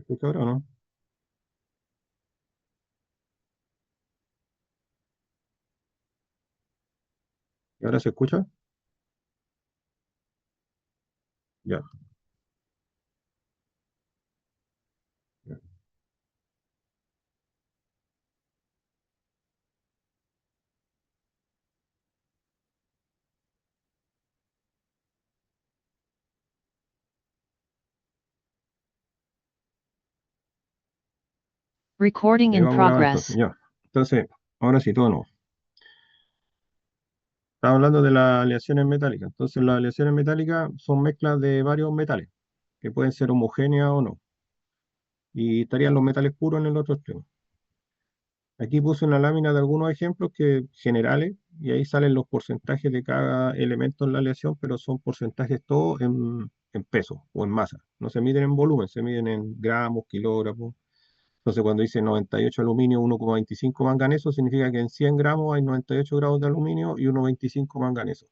¿Se escucha ahora o no? ¿Y ahora se escucha? Ya. Ya. Recording Ahí in vamos grabando entonces. progress. Ya. Entonces, ahora sí, todo no. Estaba hablando de las aleaciones metálicas. Entonces, las aleaciones metálicas son mezclas de varios metales, que pueden ser homogéneas o no. Y estarían los metales puros en el otro extremo. Aquí puse una lámina de algunos ejemplos que, generales, y ahí salen los porcentajes de cada elemento en la aleación, pero son porcentajes todos en peso o en masa. No se miden en volumen, se miden en gramos, kilogramos. Entonces, cuando dice 98 aluminio, 1,25 manganeso, significa que en 100 gramos hay 98 grados de aluminio y 1,25 manganeso.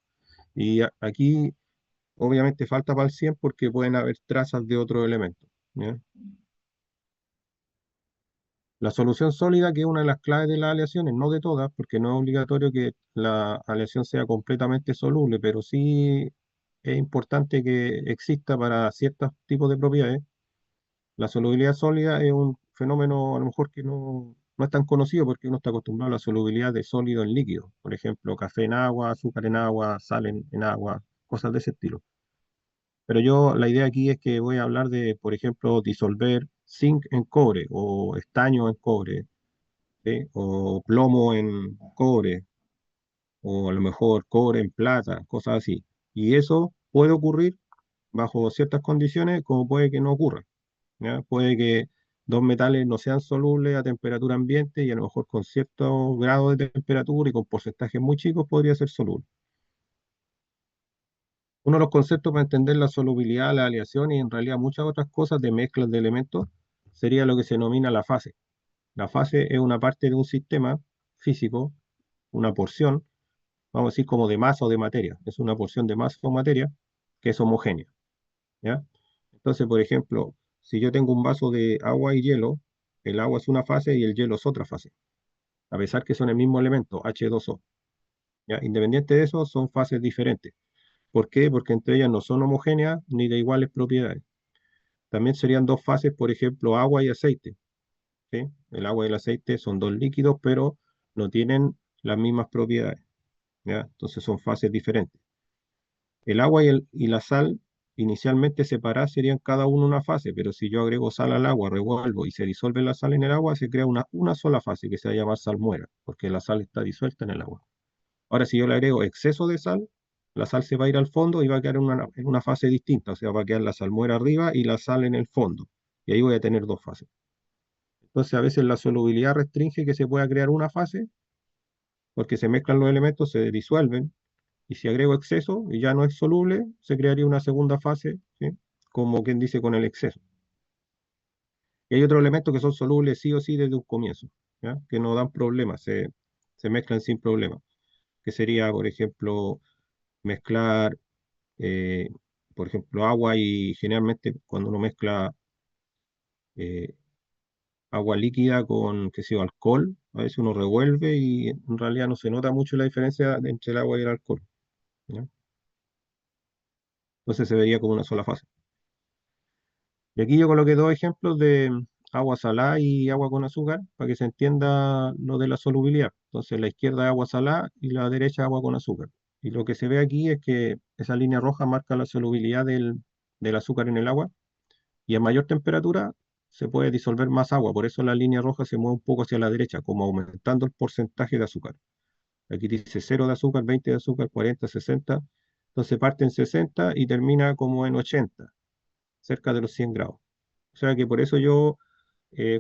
Y aquí, obviamente, falta para el 100 porque pueden haber trazas de otros elementos. ¿Ya? La solución sólida, que es una de las claves de las aleaciones, no de todas, porque no es obligatorio que la aleación sea completamente soluble, pero sí es importante que exista para ciertos tipos de propiedades. La solubilidad sólida es un fenómeno a lo mejor que no es tan conocido porque uno está acostumbrado a la solubilidad de sólido en líquido. Por ejemplo, café en agua, azúcar en agua, sal en agua, cosas de ese estilo. Pero yo, la idea aquí es que voy a hablar de, por ejemplo, disolver zinc en cobre o estaño en cobre, ¿sí? O plomo en cobre o a lo mejor cobre en plata, cosas así. Y eso puede ocurrir bajo ciertas condiciones como puede que no ocurra. ¿Ya? Puede que dos metales no sean solubles a temperatura ambiente y a lo mejor con cierto grado de temperatura y con porcentajes muy chicos podría ser soluble. Uno de los conceptos para entender la solubilidad, la aleación y en realidad muchas otras cosas de mezclas de elementos sería lo que se denomina la fase. La fase es una parte de un sistema físico, una porción, vamos a decir como de masa o de materia. Es una porción de masa o materia que es homogénea. ¿Ya? Entonces, por ejemplo, si yo tengo un vaso de agua y hielo, el agua es una fase y el hielo es otra fase, a pesar que son el mismo elemento, H2O. ¿Ya? Independiente de eso, son fases diferentes. ¿Por qué? Porque entre ellas no son homogéneas ni de iguales propiedades. También serían dos fases, por ejemplo, agua y aceite. ¿Sí? El agua y el aceite son dos líquidos, pero no tienen las mismas propiedades. ¿Ya? Entonces son fases diferentes. El agua y la sal, inicialmente separadas, serían cada uno una fase, pero si yo agrego sal al agua, revuelvo y se disuelve la sal en el agua, se crea una sola fase que se va a llamar salmuera, porque la sal está disuelta en el agua. Ahora, si yo le agrego exceso de sal, la sal se va a ir al fondo y va a quedar en una fase distinta, o sea, va a quedar la salmuera arriba y la sal en el fondo. Y ahí voy a tener dos fases. Entonces, a veces la solubilidad restringe que se pueda crear una fase, porque se mezclan los elementos, se disuelven, y si agrego exceso y ya no es soluble, se crearía una segunda fase, ¿sí? Como quien dice con el exceso. Y hay otros elementos que son solubles sí o sí desde un comienzo, ¿ya? Que no dan problemas, se mezclan sin problemas. Que sería, por ejemplo, mezclar, eh, por ejemplo, agua y generalmente cuando uno mezcla eh, agua líquida con, qué sé yo, alcohol, a veces uno revuelve y en realidad no se nota mucho la diferencia entre el agua y el alcohol, ¿ya? Entonces se vería como una sola fase. Y aquí yo coloqué dos ejemplos de agua salada y agua con azúcar para que se entienda lo de la solubilidad. Entonces, la izquierda es agua salada y la derecha agua con azúcar. Y lo que se ve aquí es que esa línea roja marca la solubilidad del azúcar en el agua y a mayor temperatura se puede disolver más agua. Por eso la línea roja se mueve un poco hacia la derecha, como aumentando el porcentaje de azúcar. Aquí dice 0 de azúcar, 20 de azúcar, 40, 60. Entonces parte en 60 y termina como en 80, cerca de los 100 grados. O sea que por eso yo,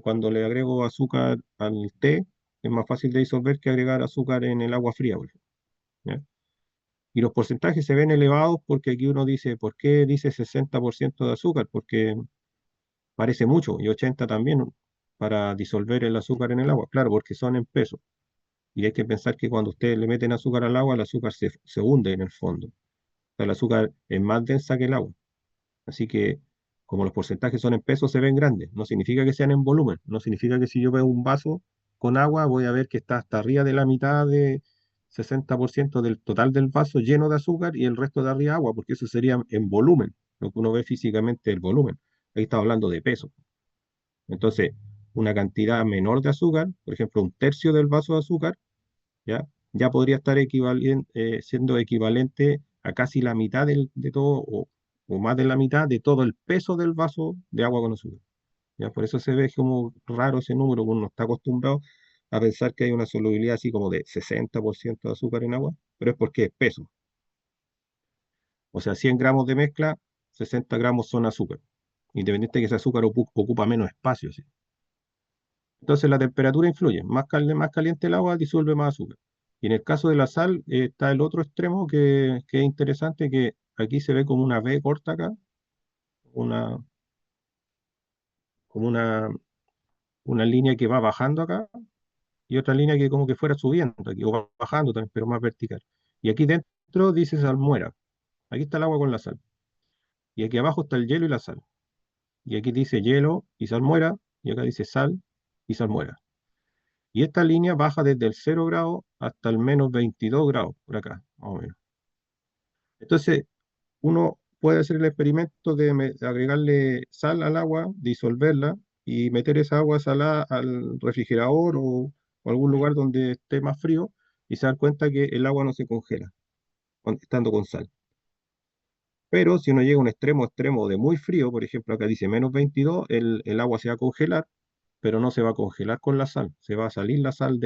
cuando le agrego azúcar al té, es más fácil de disolver que agregar azúcar en el agua fría, por ejemplo, ¿ya? Y los porcentajes se ven elevados porque aquí uno dice, ¿por qué dice 60% de azúcar? Porque parece mucho, y 80 también para disolver el azúcar en el agua. Claro, porque son en peso. Y hay que pensar que cuando ustedes le meten azúcar al agua, el azúcar se hunde en el fondo. O sea, el azúcar es más densa que el agua. Así que como los porcentajes son en pesos, se ven grandes. No significa que sean en volumen. No significa que si yo veo un vaso con agua, voy a ver que está hasta arriba de la mitad de 60% del total del vaso lleno de azúcar y el resto de arriba agua, porque eso sería en volumen, lo que uno ve físicamente el volumen. Ahí está hablando de peso. Entonces, una cantidad menor de azúcar, por ejemplo, un tercio del vaso de azúcar, ¿ya? Ya podría estar siendo equivalente a casi la mitad de todo, o más de la mitad de todo el peso del vaso de agua con azúcar. ¿Ya? Por eso se ve como raro ese número, uno no está acostumbrado a pensar que hay una solubilidad así como de 60% de azúcar en agua, pero es porque es peso. O sea, 100 gramos de mezcla, 60 gramos son azúcar, independiente de que ese azúcar ocupa menos espacio, ¿sí? Entonces la temperatura influye. Más caliente el agua, disuelve más azúcar. Y en el caso de la sal, está el otro extremo que es interesante, que aquí se ve como una V corta acá, una, como una línea que va bajando acá, y otra línea que como que fuera subiendo aquí, o va bajando también, pero más vertical. Y aquí dentro dice salmuera. Aquí está el agua con la sal. Y aquí abajo está el hielo y la sal. Y aquí dice hielo y salmuera, y acá dice sal y salmuera. Y esta línea baja desde el 0 grado hasta el -22 grados, por acá, más o menos. Entonces, uno puede hacer el experimento de agregarle sal al agua, disolverla y meter esa agua salada al refrigerador o algún lugar donde esté más frío y se da cuenta que el agua no se congela estando con sal. Pero si uno llega a un extremo extremo de muy frío, por ejemplo, acá dice -22, el agua se va a congelar, pero no se va a congelar con la sal, se va a salir la sal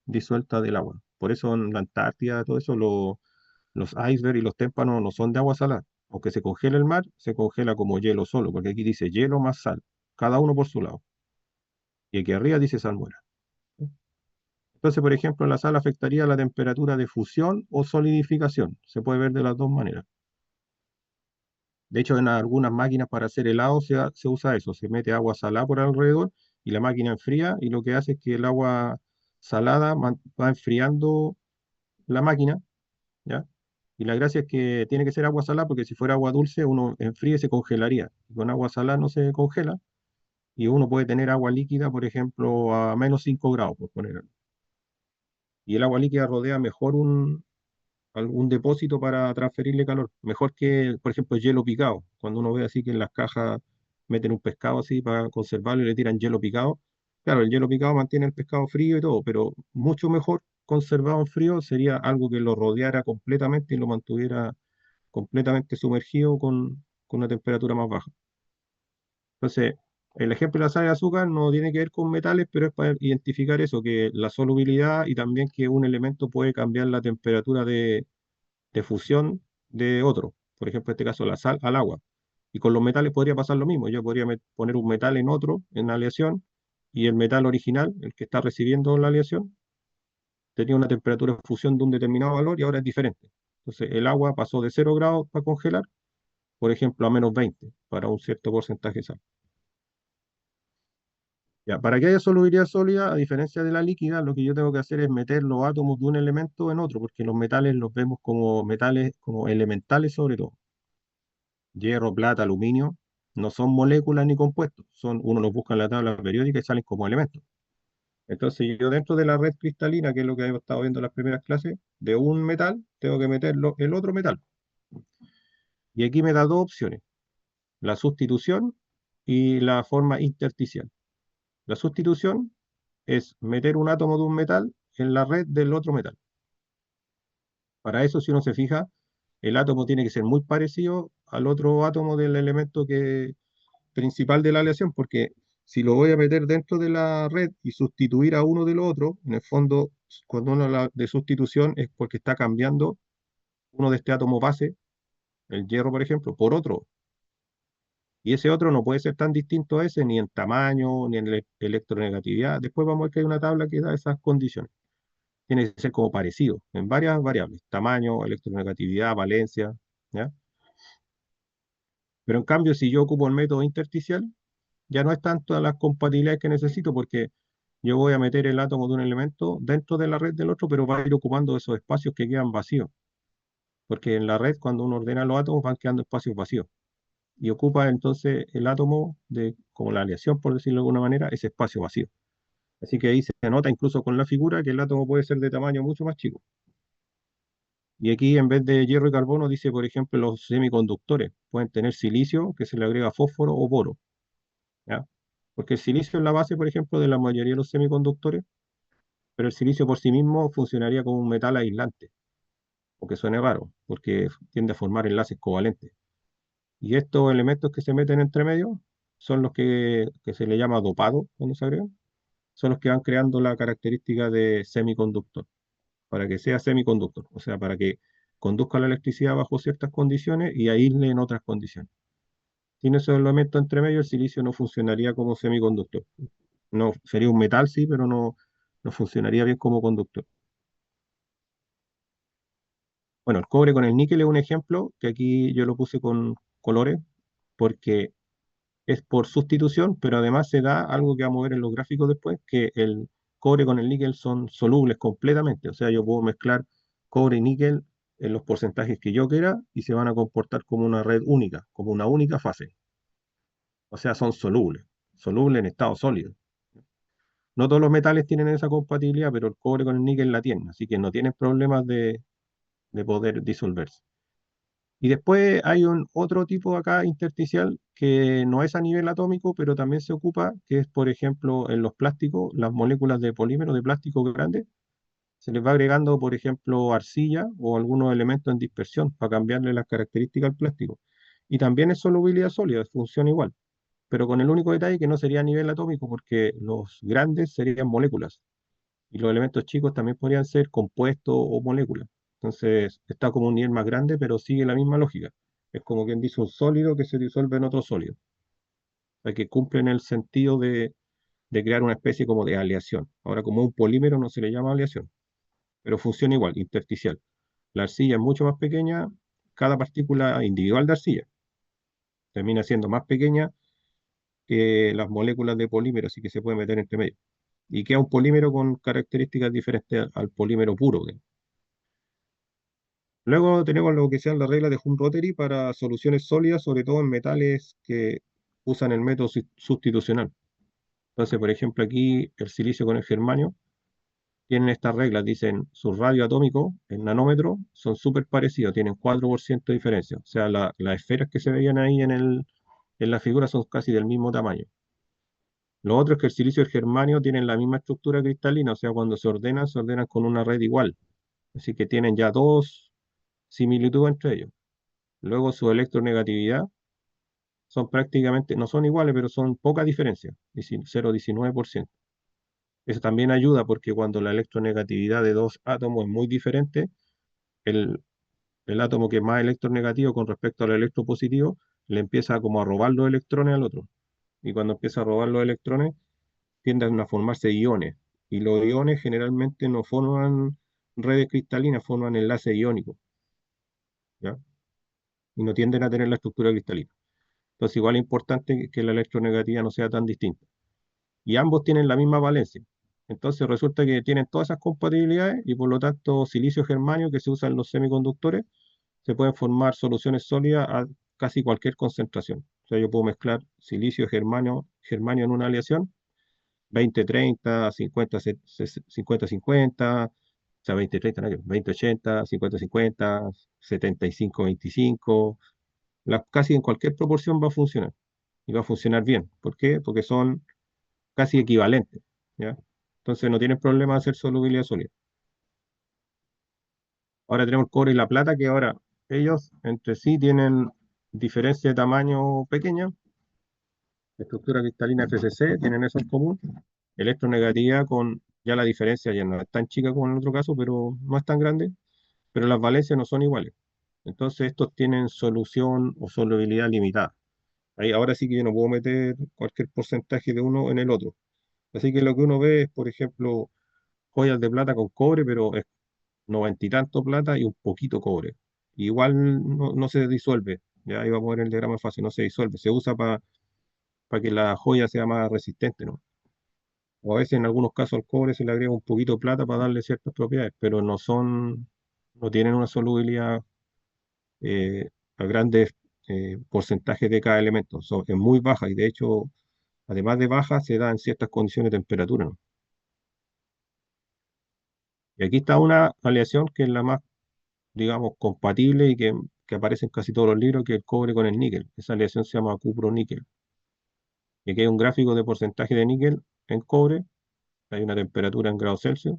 disuelta del agua. Por eso en la Antártida, todo eso, los icebergs y los témpanos no son de agua salada. Aunque se congela el mar, se congela como hielo solo, porque aquí dice hielo más sal, cada uno por su lado. Y aquí arriba dice salmuera. Entonces, por ejemplo, la sal afectaría la temperatura de fusión o solidificación. Se puede ver de las dos maneras. De hecho, en algunas máquinas para hacer helado se usa eso. Se mete agua salada por alrededor y la máquina enfría y lo que hace es que el agua salada va enfriando la máquina, ¿ya? Y la gracia es que tiene que ser agua salada porque si fuera agua dulce uno enfríe y se congelaría. Y con agua salada no se congela y uno puede tener agua líquida, por ejemplo, a -5 grados, por poner. Y el agua líquida rodea mejor algún depósito para transferirle calor. Mejor que, por ejemplo, hielo picado. Cuando uno ve así que en las cajas meten un pescado así para conservarlo y le tiran hielo picado. Claro, el hielo picado mantiene el pescado frío y todo, pero mucho mejor conservado en frío sería algo que lo rodeara completamente y lo mantuviera completamente sumergido con una temperatura más baja. Entonces, el ejemplo de la sal y el azúcar no tiene que ver con metales, pero es para identificar eso, que la solubilidad y también que un elemento puede cambiar la temperatura de fusión de otro. Por ejemplo, en este caso, la sal al agua. Y con los metales podría pasar lo mismo. Yo podría poner un metal en otro, en la aleación, y el metal original, el que está recibiendo la aleación, tenía una temperatura de fusión de un determinado valor y ahora es diferente. Entonces, el agua pasó de 0 grados para congelar, por ejemplo, a -20 para un cierto porcentaje de sal. Ya, para que haya solubilidad sólida, a diferencia de la líquida, lo que yo tengo que hacer es meter los átomos de un elemento en otro, porque los metales los vemos como metales, como elementales sobre todo. Hierro, plata, aluminio, no son moléculas ni compuestos, uno los busca en la tabla periódica y salen como elementos. Entonces yo dentro de la red cristalina, que es lo que hemos estado viendo en las primeras clases, de un metal, tengo que meterlo el otro metal. Y aquí me da dos opciones, la sustitución y la forma intersticial. La sustitución es meter un átomo de un metal en la red del otro metal. Para eso, si uno se fija, el átomo tiene que ser muy parecido al otro átomo del elemento principal de la aleación, porque si lo voy a meter dentro de la red y sustituir a uno del otro, en el fondo, cuando uno habla de sustitución es porque está cambiando uno de este átomo base, el hierro, por ejemplo, por otro. Y ese otro no puede ser tan distinto a ese, ni en tamaño, ni en electronegatividad. Después vamos a ver que hay una tabla que da esas condiciones. Tiene que ser como parecido en varias variables, tamaño, electronegatividad, valencia, ¿ya? Pero en cambio, si yo ocupo el método intersticial, ya no es tanto las compatibilidades que necesito, porque yo voy a meter el átomo de un elemento dentro de la red del otro, pero va a ir ocupando esos espacios que quedan vacíos, porque en la red, cuando uno ordena los átomos, van quedando espacios vacíos. y ocupa entonces el átomo como la aleación, por decirlo de alguna manera, ese espacio vacío. Así que ahí se nota incluso con la figura que el átomo puede ser de tamaño mucho más chico. Y aquí en vez de hierro y carbono dice, por ejemplo, los semiconductores pueden tener silicio que se le agrega fósforo o boro, ¿ya? Porque el silicio es la base, por ejemplo, de la mayoría de los semiconductores, pero el silicio por sí mismo funcionaría como un metal aislante, aunque suene raro, porque tiende a formar enlaces covalentes. Y estos elementos que se meten entre medio son los que se le llama dopado cuando se agregan, son los que van creando la característica de semiconductor, para que sea semiconductor, o sea, para que conduzca la electricidad bajo ciertas condiciones y aísle en otras condiciones. Sin esos elementos entre medio, el silicio no funcionaría como semiconductor. No, sería un metal, sí, pero no funcionaría bien como conductor. Bueno, el cobre con el níquel es un ejemplo que aquí yo lo puse con colores porque es por sustitución, pero además se da algo que vamos a ver en los gráficos después, que el cobre con el níquel son solubles completamente. O sea, yo puedo mezclar cobre y níquel en los porcentajes que yo quiera y se van a comportar como una red única, como una única fase. O sea, son solubles en estado sólido. No todos los metales tienen esa compatibilidad, pero el cobre con el níquel la tienen, así que no tienen problemas de poder disolverse. Y después hay un otro tipo acá intersticial que no es a nivel atómico, pero también se ocupa, que es, por ejemplo, en los plásticos, las moléculas de polímero de plástico grandes, se les va agregando, por ejemplo, arcilla o algunos elementos en dispersión para cambiarle las características al plástico. Y también es solubilidad sólida, funciona igual, pero con el único detalle que no sería a nivel atómico, porque los grandes serían moléculas y los elementos chicos también podrían ser compuestos o moléculas. Entonces, está como un nivel más grande, pero sigue la misma lógica. Es como quien dice un sólido que se disuelve en otro sólido. O sea, que cumplen el sentido de crear una especie como de aleación. Ahora, como un polímero no se le llama aleación, pero funciona igual, intersticial. La arcilla es mucho más pequeña, cada partícula individual de arcilla termina siendo más pequeña que las moléculas de polímero, así que se puede meter entre medio. Y queda un polímero con características diferentes al polímero puro. Luego tenemos lo que sean las reglas de Hum-Rothery para soluciones sólidas, sobre todo en metales que usan el método sustitucional. Entonces, por ejemplo, aquí el silicio con el germanio tienen estas reglas, dicen sus radios atómicos en nanómetros son súper parecidos, tienen 4% de diferencia. O sea, las esferas que se veían ahí en la figura son casi del mismo tamaño. Lo otro es que el silicio y el germanio tienen la misma estructura cristalina, o sea, cuando se ordenan con una red igual. Así que tienen ya dos similitudes entre ellos. Luego su electronegatividad son prácticamente, no son iguales, pero son poca diferencia, 0,19%. Eso también ayuda porque cuando la electronegatividad de dos átomos es muy diferente, el, el átomo que es más electronegativo con respecto al electropositivo le empieza como a robar los electrones al otro. Y cuando empieza a robar los electrones, tienden a formarse iones. Y los iones generalmente no forman redes cristalinas, forman enlaces iónicos, ¿ya? Y no tienden a tener la estructura cristalina. Entonces, igual es importante que la electronegatividad no sea tan distinta. Y ambos tienen la misma valencia. Entonces, resulta que tienen todas esas compatibilidades y por lo tanto, silicio-germanio que se usa en los semiconductores, se pueden formar soluciones sólidas a casi cualquier concentración. O sea, yo puedo mezclar silicio-germanio en una aleación, 20-30, 50-50, o sea, 20-30, no, 20-80, 50-50, 75-25, casi en cualquier proporción va a funcionar y va a funcionar bien. ¿Por qué? Porque son casi equivalentes, ¿ya? Entonces no tienen problema de hacer solubilidad sólida. Ahora tenemos el cobre y la plata, que ahora ellos entre sí tienen diferencia de tamaño pequeña, estructura cristalina FCC, tienen eso en común, electronegatividad con, ya la diferencia ya no es tan chica como en el otro caso, pero no es tan grande, pero las valencias no son iguales. Entonces estos tienen solución o solubilidad limitada. Ahí, ahora sí que yo no puedo meter cualquier porcentaje de uno en el otro. Así que lo que uno ve es, por ejemplo, joyas de plata con cobre, pero es noventa y tanto plata y un poquito cobre. Igual no se disuelve. Ya ahí vamos a ver el diagrama fácil, no se disuelve. Se usa para que la joya sea más resistente, ¿no? O a veces en algunos casos al cobre se le agrega un poquito de plata para darle ciertas propiedades, pero no tienen una solubilidad a grandes porcentaje de cada elemento. Es muy baja y de hecho, además de baja, se da en ciertas condiciones de temperatura, ¿no? Y aquí está una aleación que es la más, digamos, compatible y que aparece en casi todos los libros, que es el cobre con el níquel. Esa aleación se llama cupro-níquel. Y aquí hay un gráfico de porcentaje de níquel en cobre. Hay una temperatura en grados Celsius,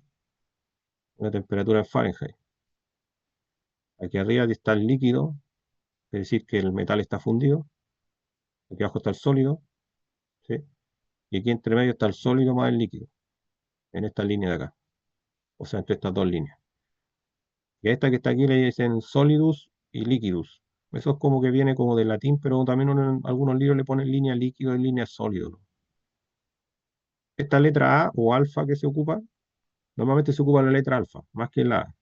una temperatura en Fahrenheit. Aquí arriba está el líquido, es decir, que el metal está fundido. Aquí abajo está el sólido, ¿sí? Y aquí entre medio está el sólido más el líquido, en esta línea de acá. O sea, entre estas dos líneas. Y a esta que está aquí le dicen solidus y liquidus. Eso es como que viene como del latín, pero también en algunos libros le ponen línea líquido y línea sólido. Esta letra A o alfa que se ocupa, normalmente se ocupa la letra alfa, más que la A.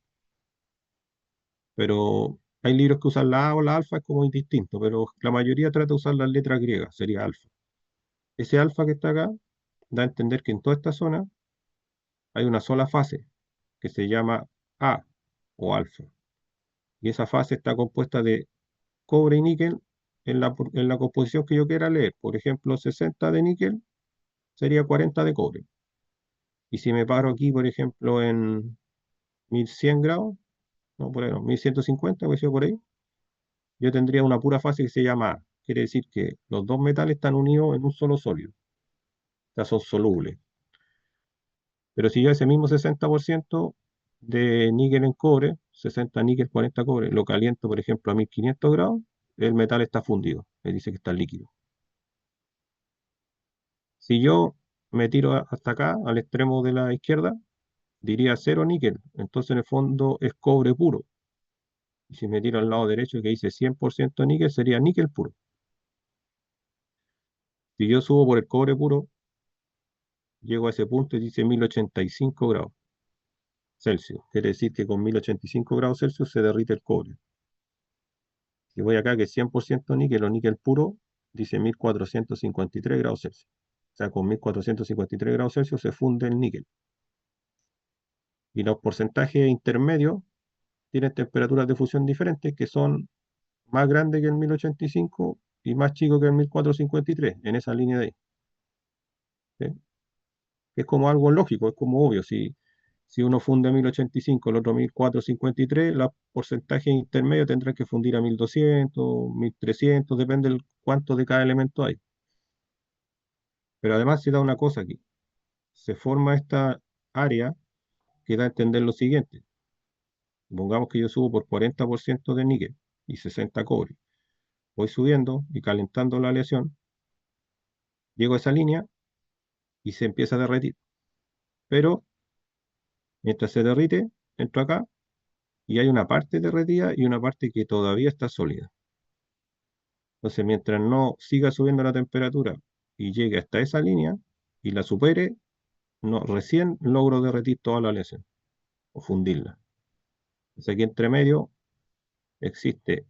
Pero hay libros que usan la A o la alfa, es como indistinto, pero la mayoría trata de usar las letras griegas, sería alfa. Ese alfa que está acá da a entender que en toda esta zona hay una sola fase que se llama A o alfa. Y esa fase está compuesta de cobre y níquel en la composición que yo quiera leer. Por ejemplo, 60 de níquel sería 40 de cobre. Y si me paro aquí, por ejemplo, en 1100 grados, no, por ahí no, 1150, que sea por ahí, yo tendría una pura fase que se llama A. Quiere decir que los dos metales están unidos en un solo sólido. O sea, son solubles. Pero si yo ese mismo 60% de níquel en cobre, 60 níquel, 40 cobre, lo caliento, por ejemplo, a 1500 grados, el metal está fundido. Me dice que está líquido. Si yo me tiro hasta acá, al extremo de la izquierda, diría cero níquel. Entonces, en el fondo, es cobre puro. Y si me tiro al lado derecho, que dice 100% níquel, sería níquel puro. Si yo subo por el cobre puro, llego a ese punto y dice 1085 grados Celsius. Quiere decir que con 1085 grados Celsius se derrite el cobre. Si voy acá, que es 100% níquel o níquel puro, dice 1453 grados Celsius. O sea, con 1453 grados Celsius se funde el níquel. Y los porcentajes intermedios tienen temperaturas de fusión diferentes que son más grandes que el 1085 y más chicos que el 1453, en esa línea de ahí. ¿Sí? Es como algo lógico, es como obvio. Si uno funde a 1085, el otro 1453, los porcentajes intermedios tendrán que fundir a 1200, 1300, depende de cuánto de cada elemento hay. Pero además se da una cosa aquí. Se forma esta área que da a entender lo siguiente. Supongamos que yo subo por 40% de níquel y 60 cobre. Voy subiendo y calentando la aleación, llego a esa línea y se empieza a derretir. Pero mientras se derrite, entro acá y hay una parte derretida y una parte que todavía está sólida. Entonces, mientras no siga subiendo la temperatura y llegue hasta esa línea y la supere, no, recién logro derretir toda la aleación o fundirla. Entonces, aquí entre medio existe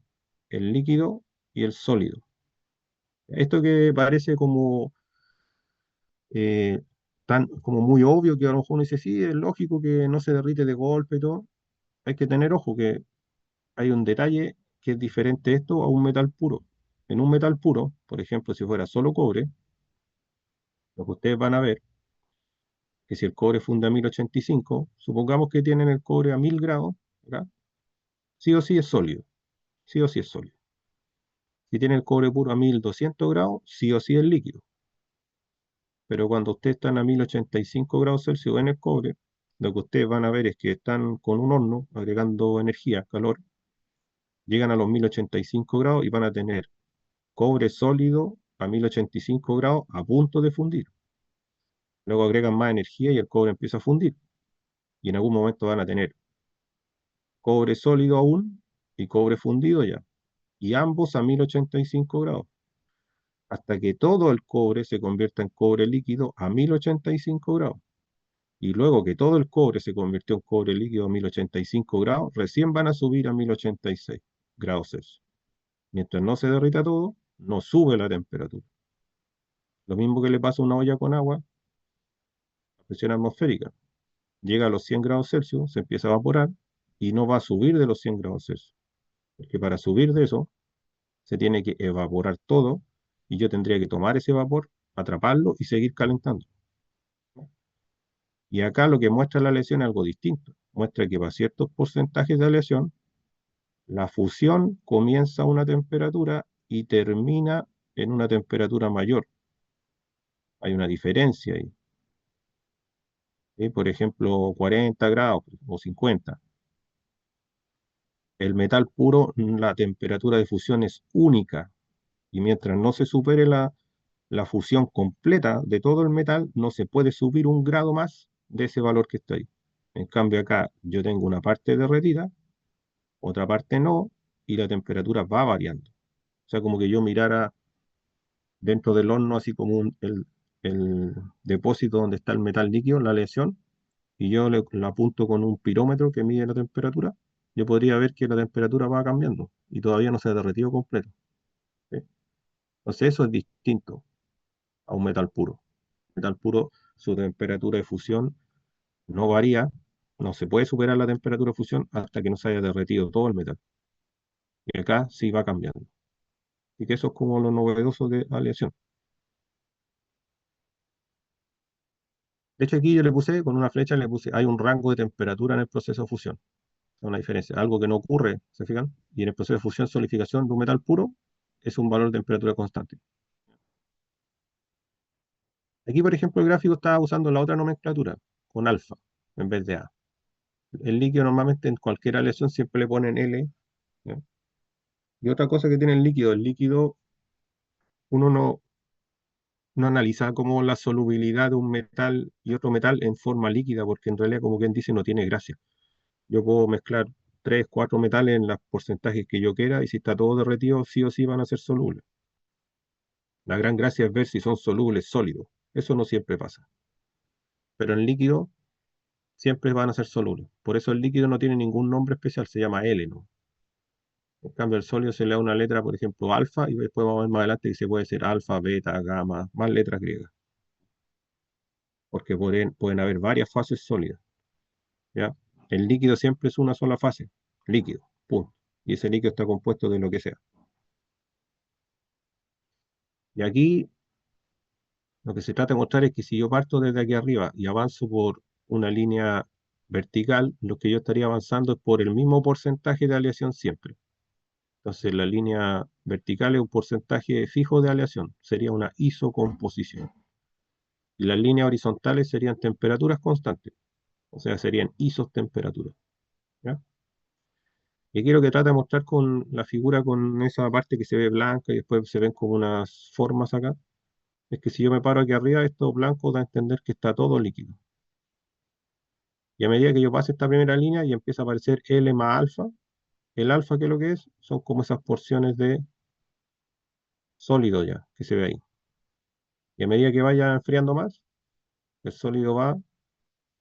el líquido y el sólido. Esto que parece como eh, tan como muy obvio que a lo mejor uno dice, sí, es lógico que no se derrite de golpe y todo. Hay que tener ojo que hay un detalle que es diferente esto a un metal puro. En un metal puro, por ejemplo, si fuera solo cobre, lo que ustedes van a ver, que si el cobre funde a 1085, supongamos que tienen el cobre a 1000 grados, ¿verdad? Sí o sí es sólido, sí o sí es sólido. Si tienen el cobre puro a 1200 grados, sí o sí es líquido. Pero cuando ustedes están a 1085 grados Celsius en el cobre, lo que ustedes van a ver es que están con un horno agregando energía, calor, llegan a los 1085 grados y van a tener cobre sólido a 1085 grados a punto de fundir. Luego agregan más energía y el cobre empieza a fundir. Y en algún momento van a tener cobre sólido aún y cobre fundido ya. Y ambos a 1085 grados. Hasta que todo el cobre se convierta en cobre líquido a 1085 grados. Y luego que todo el cobre se convirtió en cobre líquido a 1085 grados, recién van a subir a 1086 grados Celsius. Mientras no se derrita todo, no sube la temperatura. Lo mismo que le pasa a una olla con agua, a presión atmosférica. Llega a los 100 grados Celsius, se empieza a evaporar y no va a subir de los 100 grados Celsius. Porque para subir de eso, se tiene que evaporar todo y yo tendría que tomar ese vapor, atraparlo y seguir calentando. Y acá lo que muestra la aleación es algo distinto. Muestra que para ciertos porcentajes de aleación, la fusión comienza a una temperatura y termina en una temperatura mayor. Hay una diferencia ahí. ¿Sí? Por ejemplo, 40 grados o 50. El metal puro, la temperatura de fusión es única. Y mientras no se supere la fusión completa de todo el metal, no se puede subir un grado más de ese valor que está ahí. En cambio, acá yo tengo una parte derretida, otra parte no, y la temperatura va variando. O sea, como que yo mirara dentro del horno, así como el depósito donde está el metal líquido, la aleación, y yo la apunto con un pirómetro que mide la temperatura, yo podría ver que la temperatura va cambiando y todavía no se ha derretido completo. ¿Sí? Entonces eso es distinto a un metal puro. Metal puro, su temperatura de fusión no varía, no se puede superar la temperatura de fusión hasta que no se haya derretido todo el metal. Y acá sí va cambiando. Y que eso es como lo novedoso de la aleación. De hecho, aquí yo le puse, con una flecha le puse, hay un rango de temperatura en el proceso de fusión. Es una diferencia, algo que no ocurre, ¿se fijan? Y en el proceso de fusión, solidificación de un metal puro, es un valor de temperatura constante. Aquí, por ejemplo, el gráfico estaba usando la otra nomenclatura, con alfa, en vez de A. El líquido normalmente en cualquier aleación siempre le ponen L, ¿ya? Y otra cosa que tiene el líquido, uno no analiza como la solubilidad de un metal y otro metal en forma líquida, porque en realidad, como quien dice, no tiene gracia. Yo puedo mezclar tres, cuatro metales en los porcentajes que yo quiera, y si está todo derretido, sí o sí van a ser solubles. La gran gracia es ver si son solubles sólidos. Eso no siempre pasa. Pero en líquido siempre van a ser solubles. Por eso el líquido no tiene ningún nombre especial, se llama L, ¿no? En cambio, el sólido se le da una letra, por ejemplo, alfa, y después vamos a ver más adelante que se puede ser alfa, beta, gamma, más letras griegas, porque pueden haber varias fases sólidas, ¿ya? El líquido siempre es una sola fase, líquido, punto. Y ese líquido está compuesto de lo que sea. Y aquí lo que se trata de mostrar es que si yo parto desde aquí arriba y avanzo por una línea vertical, lo que yo estaría avanzando es por el mismo porcentaje de aleación siempre. Entonces la línea vertical es un porcentaje fijo de aleación, sería una isocomposición. Y las líneas horizontales serían temperaturas constantes, o sea, serían isostemperaturas. ¿Ya? Y aquí lo que trata de mostrar con la figura, con esa parte que se ve blanca y después se ven como unas formas acá, es que si yo me paro aquí arriba, esto blanco da a entender que está todo líquido. Y a medida que yo pase esta primera línea y empieza a aparecer L más alfa, el alfa, que es lo que es, son como esas porciones de sólido ya, que se ve ahí. Y a medida que vaya enfriando más, el sólido va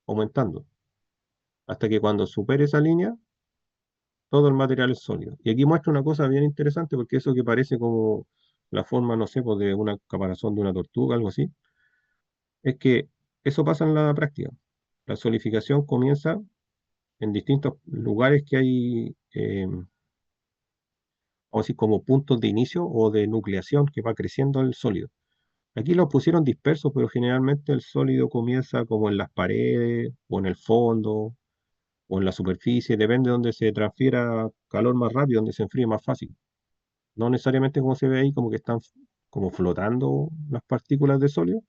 aumentando, hasta que cuando supere esa línea, todo el material es sólido. Y aquí muestra una cosa bien interesante, porque eso que parece como la forma, no sé, pues de una caparazón de una tortuga, algo así, es que eso pasa en la práctica. La solidificación comienza en distintos lugares que hay, vamos a decir, como puntos de inicio o de nucleación que va creciendo el sólido. Aquí los pusieron dispersos, pero generalmente el sólido comienza como en las paredes o en el fondo o en la superficie, depende de donde se transfiera calor más rápido, donde se enfríe más fácil. No necesariamente como se ve ahí, como que están como flotando las partículas de sólido.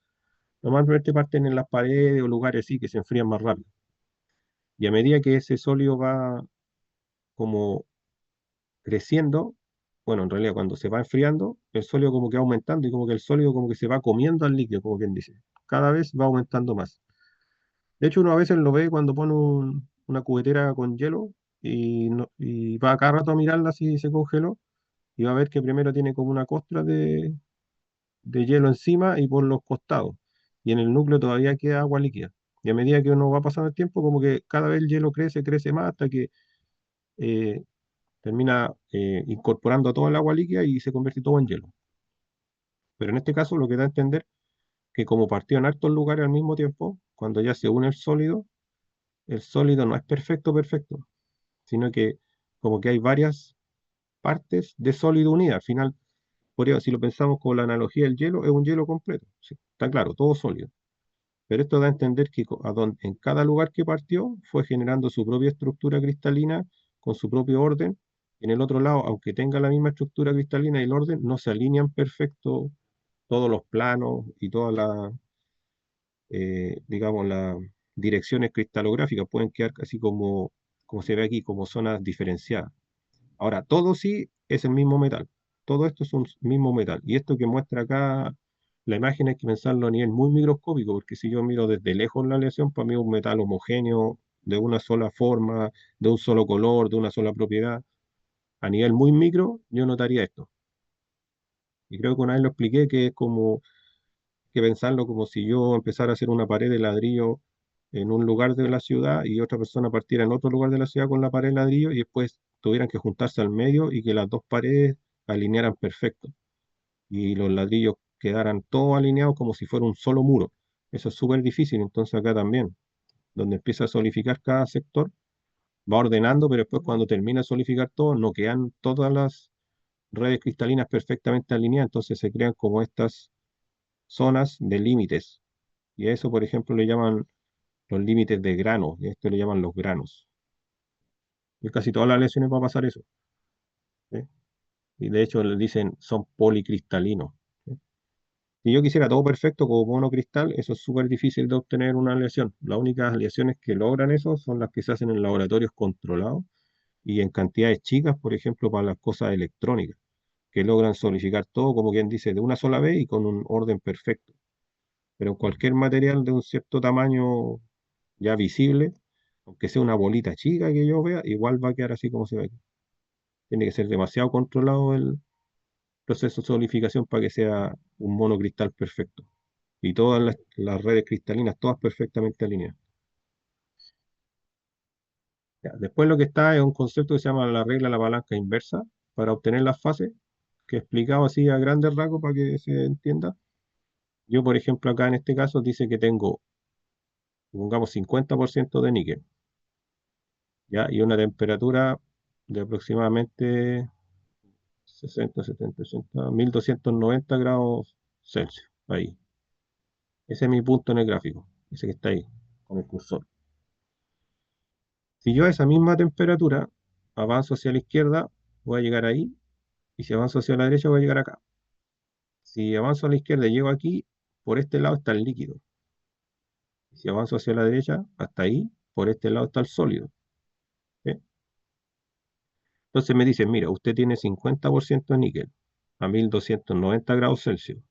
Normalmente parten en las paredes o lugares así que se enfrían más rápido. Y a medida que ese sólido va como creciendo, bueno, en realidad cuando se va enfriando, el sólido como que va aumentando y como que el sólido como que se va comiendo al líquido, como quien dice. Cada vez va aumentando más. De hecho, uno a veces lo ve cuando pone una cubetera con hielo y va cada rato a mirarla si se congeló y va a ver que primero tiene como una costra de hielo encima y por los costados. Y en el núcleo todavía queda agua líquida. Y a medida que uno va pasando el tiempo, como que cada vez el hielo crece, crece más hasta que eh, termina incorporando todo el agua líquida y se convierte todo en hielo. Pero en este caso lo que da a entender que como partió en hartos lugares al mismo tiempo, cuando ya se une el sólido no es perfecto, perfecto, sino que como que hay varias partes de sólido unidas. Al final, si lo pensamos con la analogía del hielo, es un hielo completo. Sí, está claro, todo sólido. Pero esto da a entender que en cada lugar que partió fue generando su propia estructura cristalina con su propio orden. En el otro lado, aunque tenga la misma estructura cristalina y el orden, no se alinean perfecto todos los planos y todas las, digamos, las direcciones cristalográficas. Pueden quedar así como se ve aquí, como zonas diferenciadas. Ahora, todo sí es el mismo metal. Todo esto es un mismo metal. Y esto que muestra acá la imagen hay que pensarlo a nivel muy microscópico, porque si yo miro desde lejos la aleación, para mí es un metal homogéneo, de una sola forma, de un solo color, de una sola propiedad. A nivel muy micro, yo notaría esto. Y creo que una vez lo expliqué, que es como que pensarlo como si yo empezara a hacer una pared de ladrillo en un lugar de la ciudad y otra persona partiera en otro lugar de la ciudad con la pared de ladrillo y después tuvieran que juntarse al medio y que las dos paredes alinearan perfecto y los ladrillos quedaran todos alineados como si fuera un solo muro. Eso es súper difícil, entonces acá también, donde empieza a solidificar cada sector, va ordenando, pero después cuando termina de solidificar todo, no quedan todas las redes cristalinas perfectamente alineadas, entonces se crean como estas zonas de límites. Y a eso, por ejemplo, le llaman los límites de grano, y a esto le llaman los granos. Y casi todas las lesiones va a pasar eso. ¿Sí? Y de hecho le dicen son policristalinos. ¿Sí? Si yo quisiera todo perfecto como monocristal, eso es súper difícil de obtener una aleación. Las únicas aleaciones que logran eso son las que se hacen en laboratorios controlados y en cantidades chicas, por ejemplo, para las cosas electrónicas, que logran solidificar todo, como quien dice, de una sola vez y con un orden perfecto. Pero cualquier material de un cierto tamaño ya visible, aunque sea una bolita chica que yo vea, igual va a quedar así como se ve aquí. Tiene que ser demasiado controlado el proceso de solidificación para que sea un monocristal perfecto. Y todas las redes cristalinas, todas perfectamente alineadas. Ya, después lo que está es un concepto que se llama la regla de la palanca inversa para obtener las fases, que he explicado así a grandes rasgos para que se entienda. Yo, por ejemplo, acá en este caso dice que tengo, pongamos, 50% de níquel, ¿ya? Y una temperatura de aproximadamente 60, 70, 80, 1290 grados Celsius. Ahí. Ese es mi punto en el gráfico. Ese que está ahí, con el cursor. Si yo a esa misma temperatura avanzo hacia la izquierda, voy a llegar ahí. Y si avanzo hacia la derecha, voy a llegar acá. Si avanzo a la izquierda y llego aquí, por este lado está el líquido. Si avanzo hacia la derecha, hasta ahí, por este lado está el sólido. ¿Sí? Entonces me dicen, mira, usted tiene 50% de níquel a 1290 grados Celsius.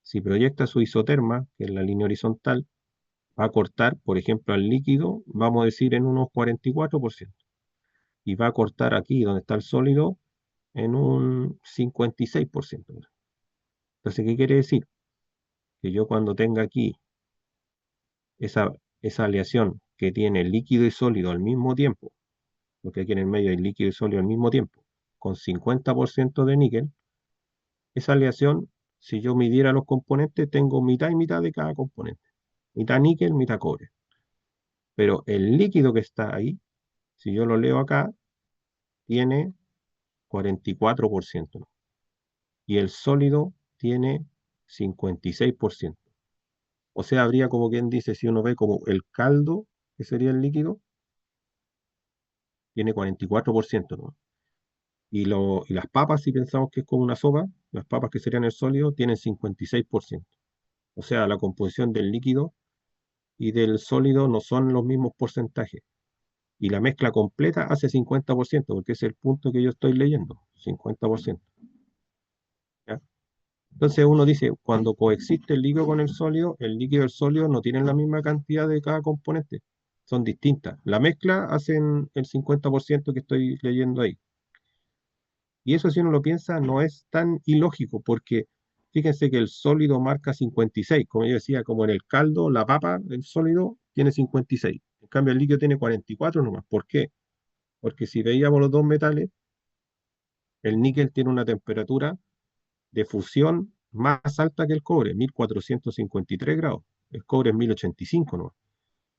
Si proyecta su isoterma, que es la línea horizontal, va a cortar, por ejemplo, al líquido, vamos a decir, en unos 44%. Y va a cortar aquí, donde está el sólido, en un 56%. Entonces, ¿qué quiere decir? Que yo cuando tenga aquí esa, esa aleación que tiene líquido y sólido al mismo tiempo, porque aquí en el medio hay líquido y sólido al mismo tiempo, con 50% de níquel, esa aleación, si yo midiera los componentes, tengo mitad y mitad de cada componente. Mitad níquel, mitad cobre. Pero el líquido que está ahí, si yo lo leo acá, tiene 44%, ¿no? Y el sólido tiene 56%. O sea, habría como quien dice, si uno ve como el caldo, que sería el líquido, tiene 44%, ¿no? Y las papas, si pensamos que es como una sopa, las papas que serían el sólido, tienen 56%. O sea, la composición del líquido y del sólido no son los mismos porcentajes. Y la mezcla completa hace 50%, porque es el punto que yo estoy leyendo, 50%. ¿Ya? Entonces uno dice, cuando coexiste el líquido con el líquido y el sólido no tienen la misma cantidad de cada componente, son distintas. La mezcla hacen el 50% que estoy leyendo ahí. Y eso si uno lo piensa no es tan ilógico, porque fíjense que el sólido marca 56, como yo decía, como en el caldo, la papa, el sólido tiene 56. En cambio el líquido tiene 44 nomás. ¿Por qué? Porque si veíamos los dos metales, el níquel tiene una temperatura de fusión más alta que el cobre, 1453 grados. El cobre es 1085, ¿no?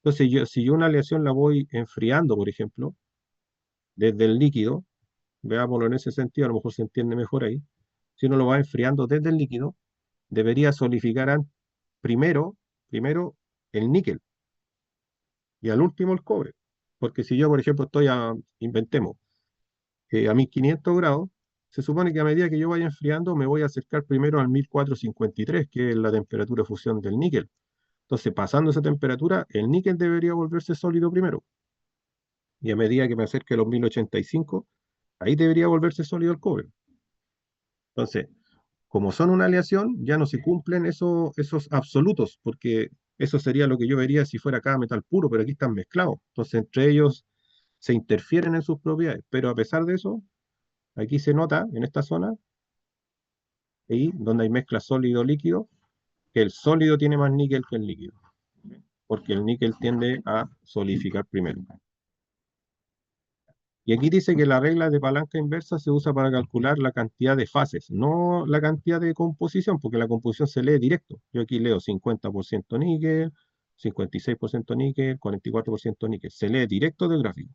Entonces, si yo una aleación la voy enfriando, por ejemplo, desde el líquido, veámoslo en ese sentido, a lo mejor se entiende mejor ahí. Si uno lo va enfriando desde el líquido, debería solidificar primero, primero el níquel y al último el cobre. Porque si yo, por ejemplo, inventemos, a 1500 grados, se supone que a medida que yo vaya enfriando me voy a acercar primero al 1453, que es la temperatura de fusión del níquel. Entonces, pasando esa temperatura, el níquel debería volverse sólido primero. Y a medida que me acerque a los 1085, ahí debería volverse sólido el cobre. Entonces, como son una aleación, ya no se cumplen esos absolutos, porque eso sería lo que yo vería si fuera cada metal puro, pero aquí están mezclados. Entonces, entre ellos se interfieren en sus propiedades. Pero a pesar de eso, aquí se nota, en esta zona, ahí donde hay mezcla sólido-líquido, que el sólido tiene más níquel que el líquido, porque el níquel tiende a solidificar primero. Y aquí dice que la regla de palanca inversa se usa para calcular la cantidad de fases, no la cantidad de composición, porque la composición se lee directo. Yo aquí leo 50% níquel, 56% níquel, 44% níquel. Se lee directo del gráfico.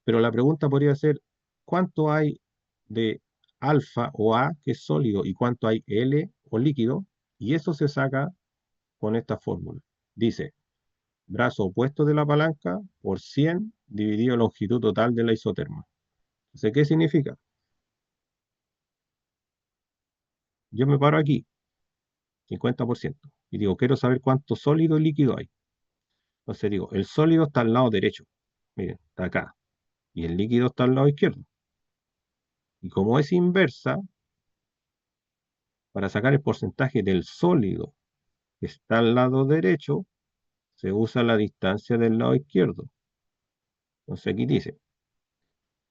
Pero la pregunta podría ser, ¿cuánto hay de alfa o A, que es sólido, y cuánto hay L o líquido? Y eso se saca con esta fórmula. Dice, brazo opuesto de la palanca por 100 dividido longitud total de la isoterma. Entonces, ¿qué significa? Yo me paro aquí, 50%, y digo, quiero saber cuánto sólido y líquido hay. Entonces digo, el sólido está al lado derecho, miren, está acá, y el líquido está al lado izquierdo. Y como es inversa, para sacar el porcentaje del sólido que está al lado derecho, se usa la distancia del lado izquierdo. Entonces aquí dice,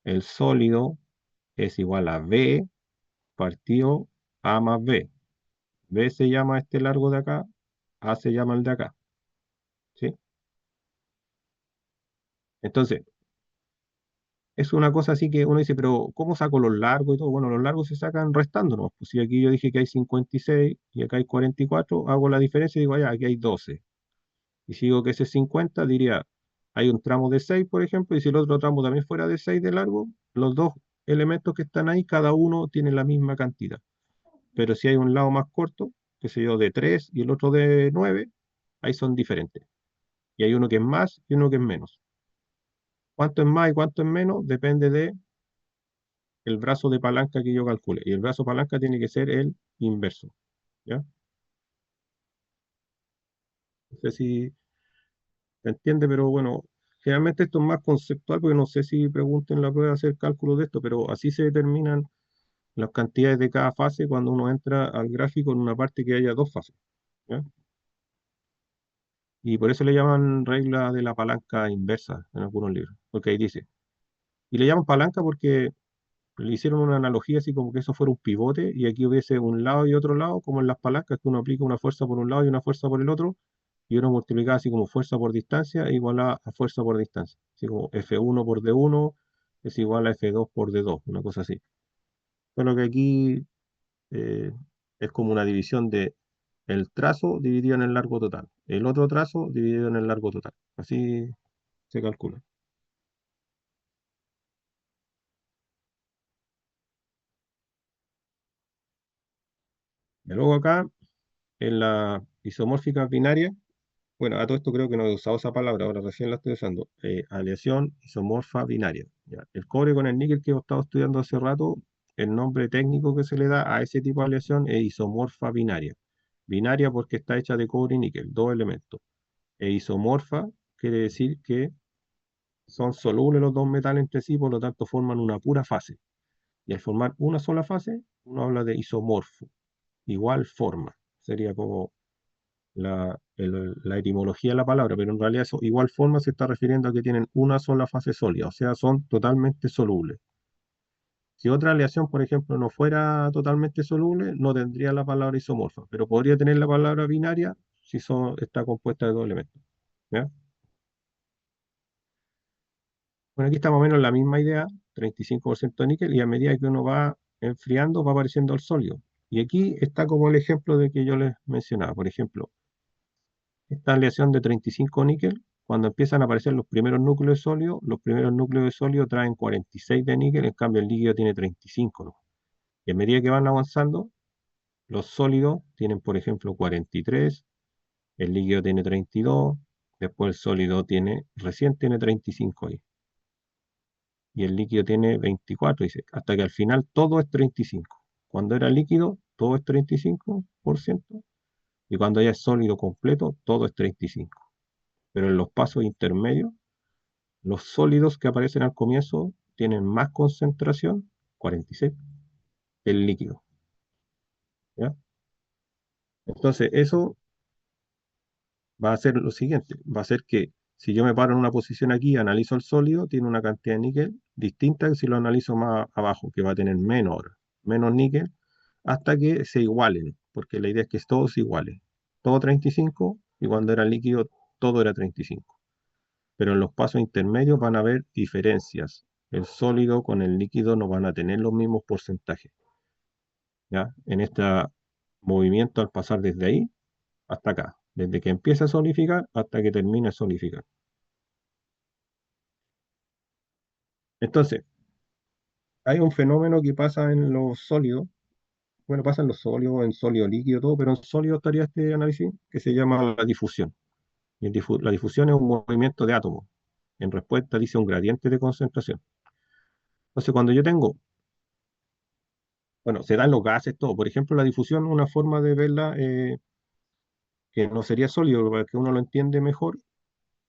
el sólido es igual a B partido A más B. B se llama este largo de acá, A se llama el de acá. ¿Sí? Entonces, es una cosa así que uno dice, pero ¿cómo saco los largos y todo? Bueno, los largos se sacan restándonos. Pues si aquí yo dije que hay 56 y acá hay 44, hago la diferencia y digo, ya, aquí hay 12. Y si digo que ese es 50, diría, hay un tramo de 6, por ejemplo, y si el otro tramo también fuera de 6 de largo, los dos elementos que están ahí, cada uno tiene la misma cantidad. Pero si hay un lado más corto, que sé yo, de 3 y el otro de 9, ahí son diferentes. Y hay uno que es más y uno que es menos. Cuánto es más y cuánto es menos depende de el brazo de palanca que yo calcule. Y el brazo de palanca tiene que ser el inverso. ¿Ya? No sé si se entiende, pero bueno, generalmente esto es más conceptual porque no sé si pregunten en la prueba hacer cálculos de esto, pero así se determinan las cantidades de cada fase cuando uno entra al gráfico en una parte que haya dos fases. ¿Ya? Y por eso le llaman regla de la palanca inversa en algunos libros, porque ahí dice. Y le llaman palanca porque le hicieron una analogía así como que eso fuera un pivote y aquí hubiese un lado y otro lado, como en las palancas, que uno aplica una fuerza por un lado y una fuerza por el otro, y uno multiplica así como fuerza por distancia e igual a fuerza por distancia. Así como F1 por D1 es igual a F2 por D2, una cosa así. Solo que aquí eh, es como una división de el trazo dividido en el largo total, el otro trazo dividido en el largo total. Así se calcula. Y luego acá, en la isomórfica binaria, bueno, a todo esto creo que no he usado esa palabra, ahora recién la estoy usando. Aleación isomorfa binaria. ¿Ya? El cobre con el níquel que hemos estado estudiando hace rato, el nombre técnico que se le da a ese tipo de aleación es isomorfa binaria. Binaria porque está hecha de cobre y níquel, dos elementos. E isomorfa quiere decir que son solubles los dos metales entre sí, por lo tanto forman una pura fase. Y al formar una sola fase, uno habla de isomorfo, igual forma. Sería como la etimología de la palabra, pero en realidad eso igual forma se está refiriendo a que tienen una sola fase sólida, o sea, son totalmente solubles. Si otra aleación, por ejemplo, no fuera totalmente soluble, no tendría la palabra isomorfa, pero podría tener la palabra binaria si está compuesta de dos elementos. ¿Ya? Bueno, aquí está más o menos la misma idea, 35% de níquel, y a medida que uno va enfriando, va apareciendo el sólido. Y aquí está como el ejemplo de que yo les mencionaba. Por ejemplo, esta aleación de 35 níquel cuando empiezan a aparecer los primeros núcleos de sólido traen 46 de níquel, en cambio el líquido tiene 35, ¿no? Y a medida que van avanzando, los sólidos tienen, por ejemplo, 43, el líquido tiene 32, después el sólido recién tiene 35 ahí, y el líquido tiene 24, dice, hasta que al final todo es 35. Cuando era líquido, todo es 35%, y cuando ya es sólido completo, todo es 35. Pero en los pasos intermedios, los sólidos que aparecen al comienzo tienen más concentración, 46, que el líquido, ¿ya? Entonces, eso va a ser lo siguiente, va a ser que si yo me paro en una posición aquí, analizo el sólido, tiene una cantidad de níquel distinta que si lo analizo más abajo, que va a tener menos níquel, hasta que se igualen, porque la idea es que todos igualen. Todo 35 y cuando era líquido todo era 35. Pero en los pasos intermedios van a haber diferencias. El sólido con el líquido no van a tener los mismos porcentajes, ¿ya? En este movimiento al pasar desde ahí hasta acá, desde que empieza a solidificar hasta que termina de solidificar. Entonces, hay un fenómeno que pasa en los sólidos, bueno, pasa en los sólidos, en sólido líquido, todo, pero en sólido estaría este análisis que se llama la difusión. Y la difusión es un movimiento de átomos. En respuesta dice un gradiente de concentración. Entonces, cuando yo tengo, bueno, se dan los gases, todo. Por ejemplo, la difusión, una forma de verla que no sería sólido, para que uno lo entiende mejor,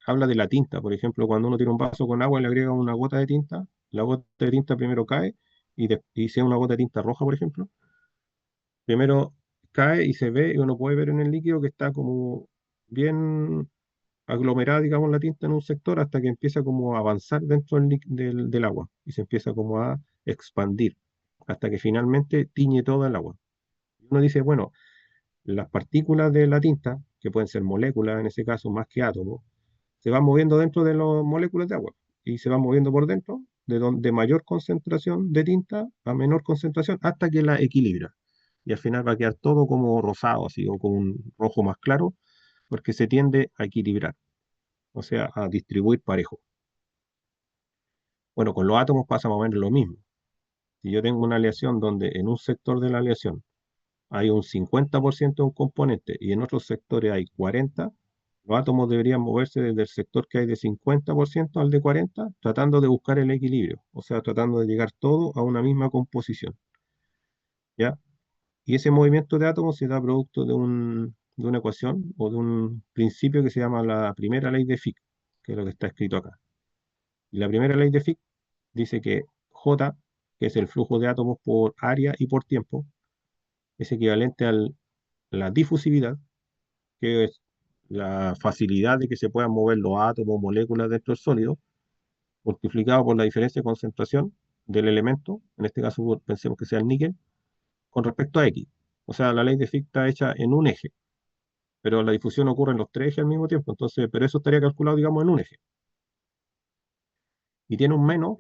habla de la tinta. Por ejemplo, cuando uno tiene un vaso con agua y le agrega una gota de tinta, la gota de tinta primero cae y sea una gota de tinta roja, por ejemplo, primero cae y se ve, y uno puede ver en el líquido que está como bien aglomerada, digamos, la tinta en un sector hasta que empieza como a avanzar dentro del agua y se empieza como a expandir hasta que finalmente tiñe toda el agua. Uno dice, bueno, las partículas de la tinta, que pueden ser moléculas en ese caso más que átomos, se van moviendo dentro de las moléculas de agua y se van moviendo por dentro de mayor concentración de tinta a menor concentración hasta que la equilibra. Y al final va a quedar todo como rosado, así, o como un rojo más claro, porque se tiende a equilibrar, o sea, a distribuir parejo. Bueno, con los átomos pasa más o menos lo mismo. Si yo tengo una aleación donde en un sector de la aleación hay un 50% de un componente y en otros sectores hay 40%, los átomos deberían moverse desde el sector que hay de 50% al de 40%, tratando de buscar el equilibrio, o sea, tratando de llegar todo a una misma composición, ¿ya? Y ese movimiento de átomos se da producto de una ecuación o de un principio que se llama la primera ley de Fick, que es lo que está escrito acá. Y la primera ley de Fick dice que J, que es el flujo de átomos por área y por tiempo, es equivalente a la difusividad, que es la facilidad de que se puedan mover los átomos, moléculas dentro del sólido, multiplicado por la diferencia de concentración del elemento, en este caso pensemos que sea el níquel, con respecto a X. O sea, la ley de Fick está hecha en un eje, pero la difusión ocurre en los tres ejes al mismo tiempo, entonces, pero eso estaría calculado, digamos, en un eje. Y tiene un menos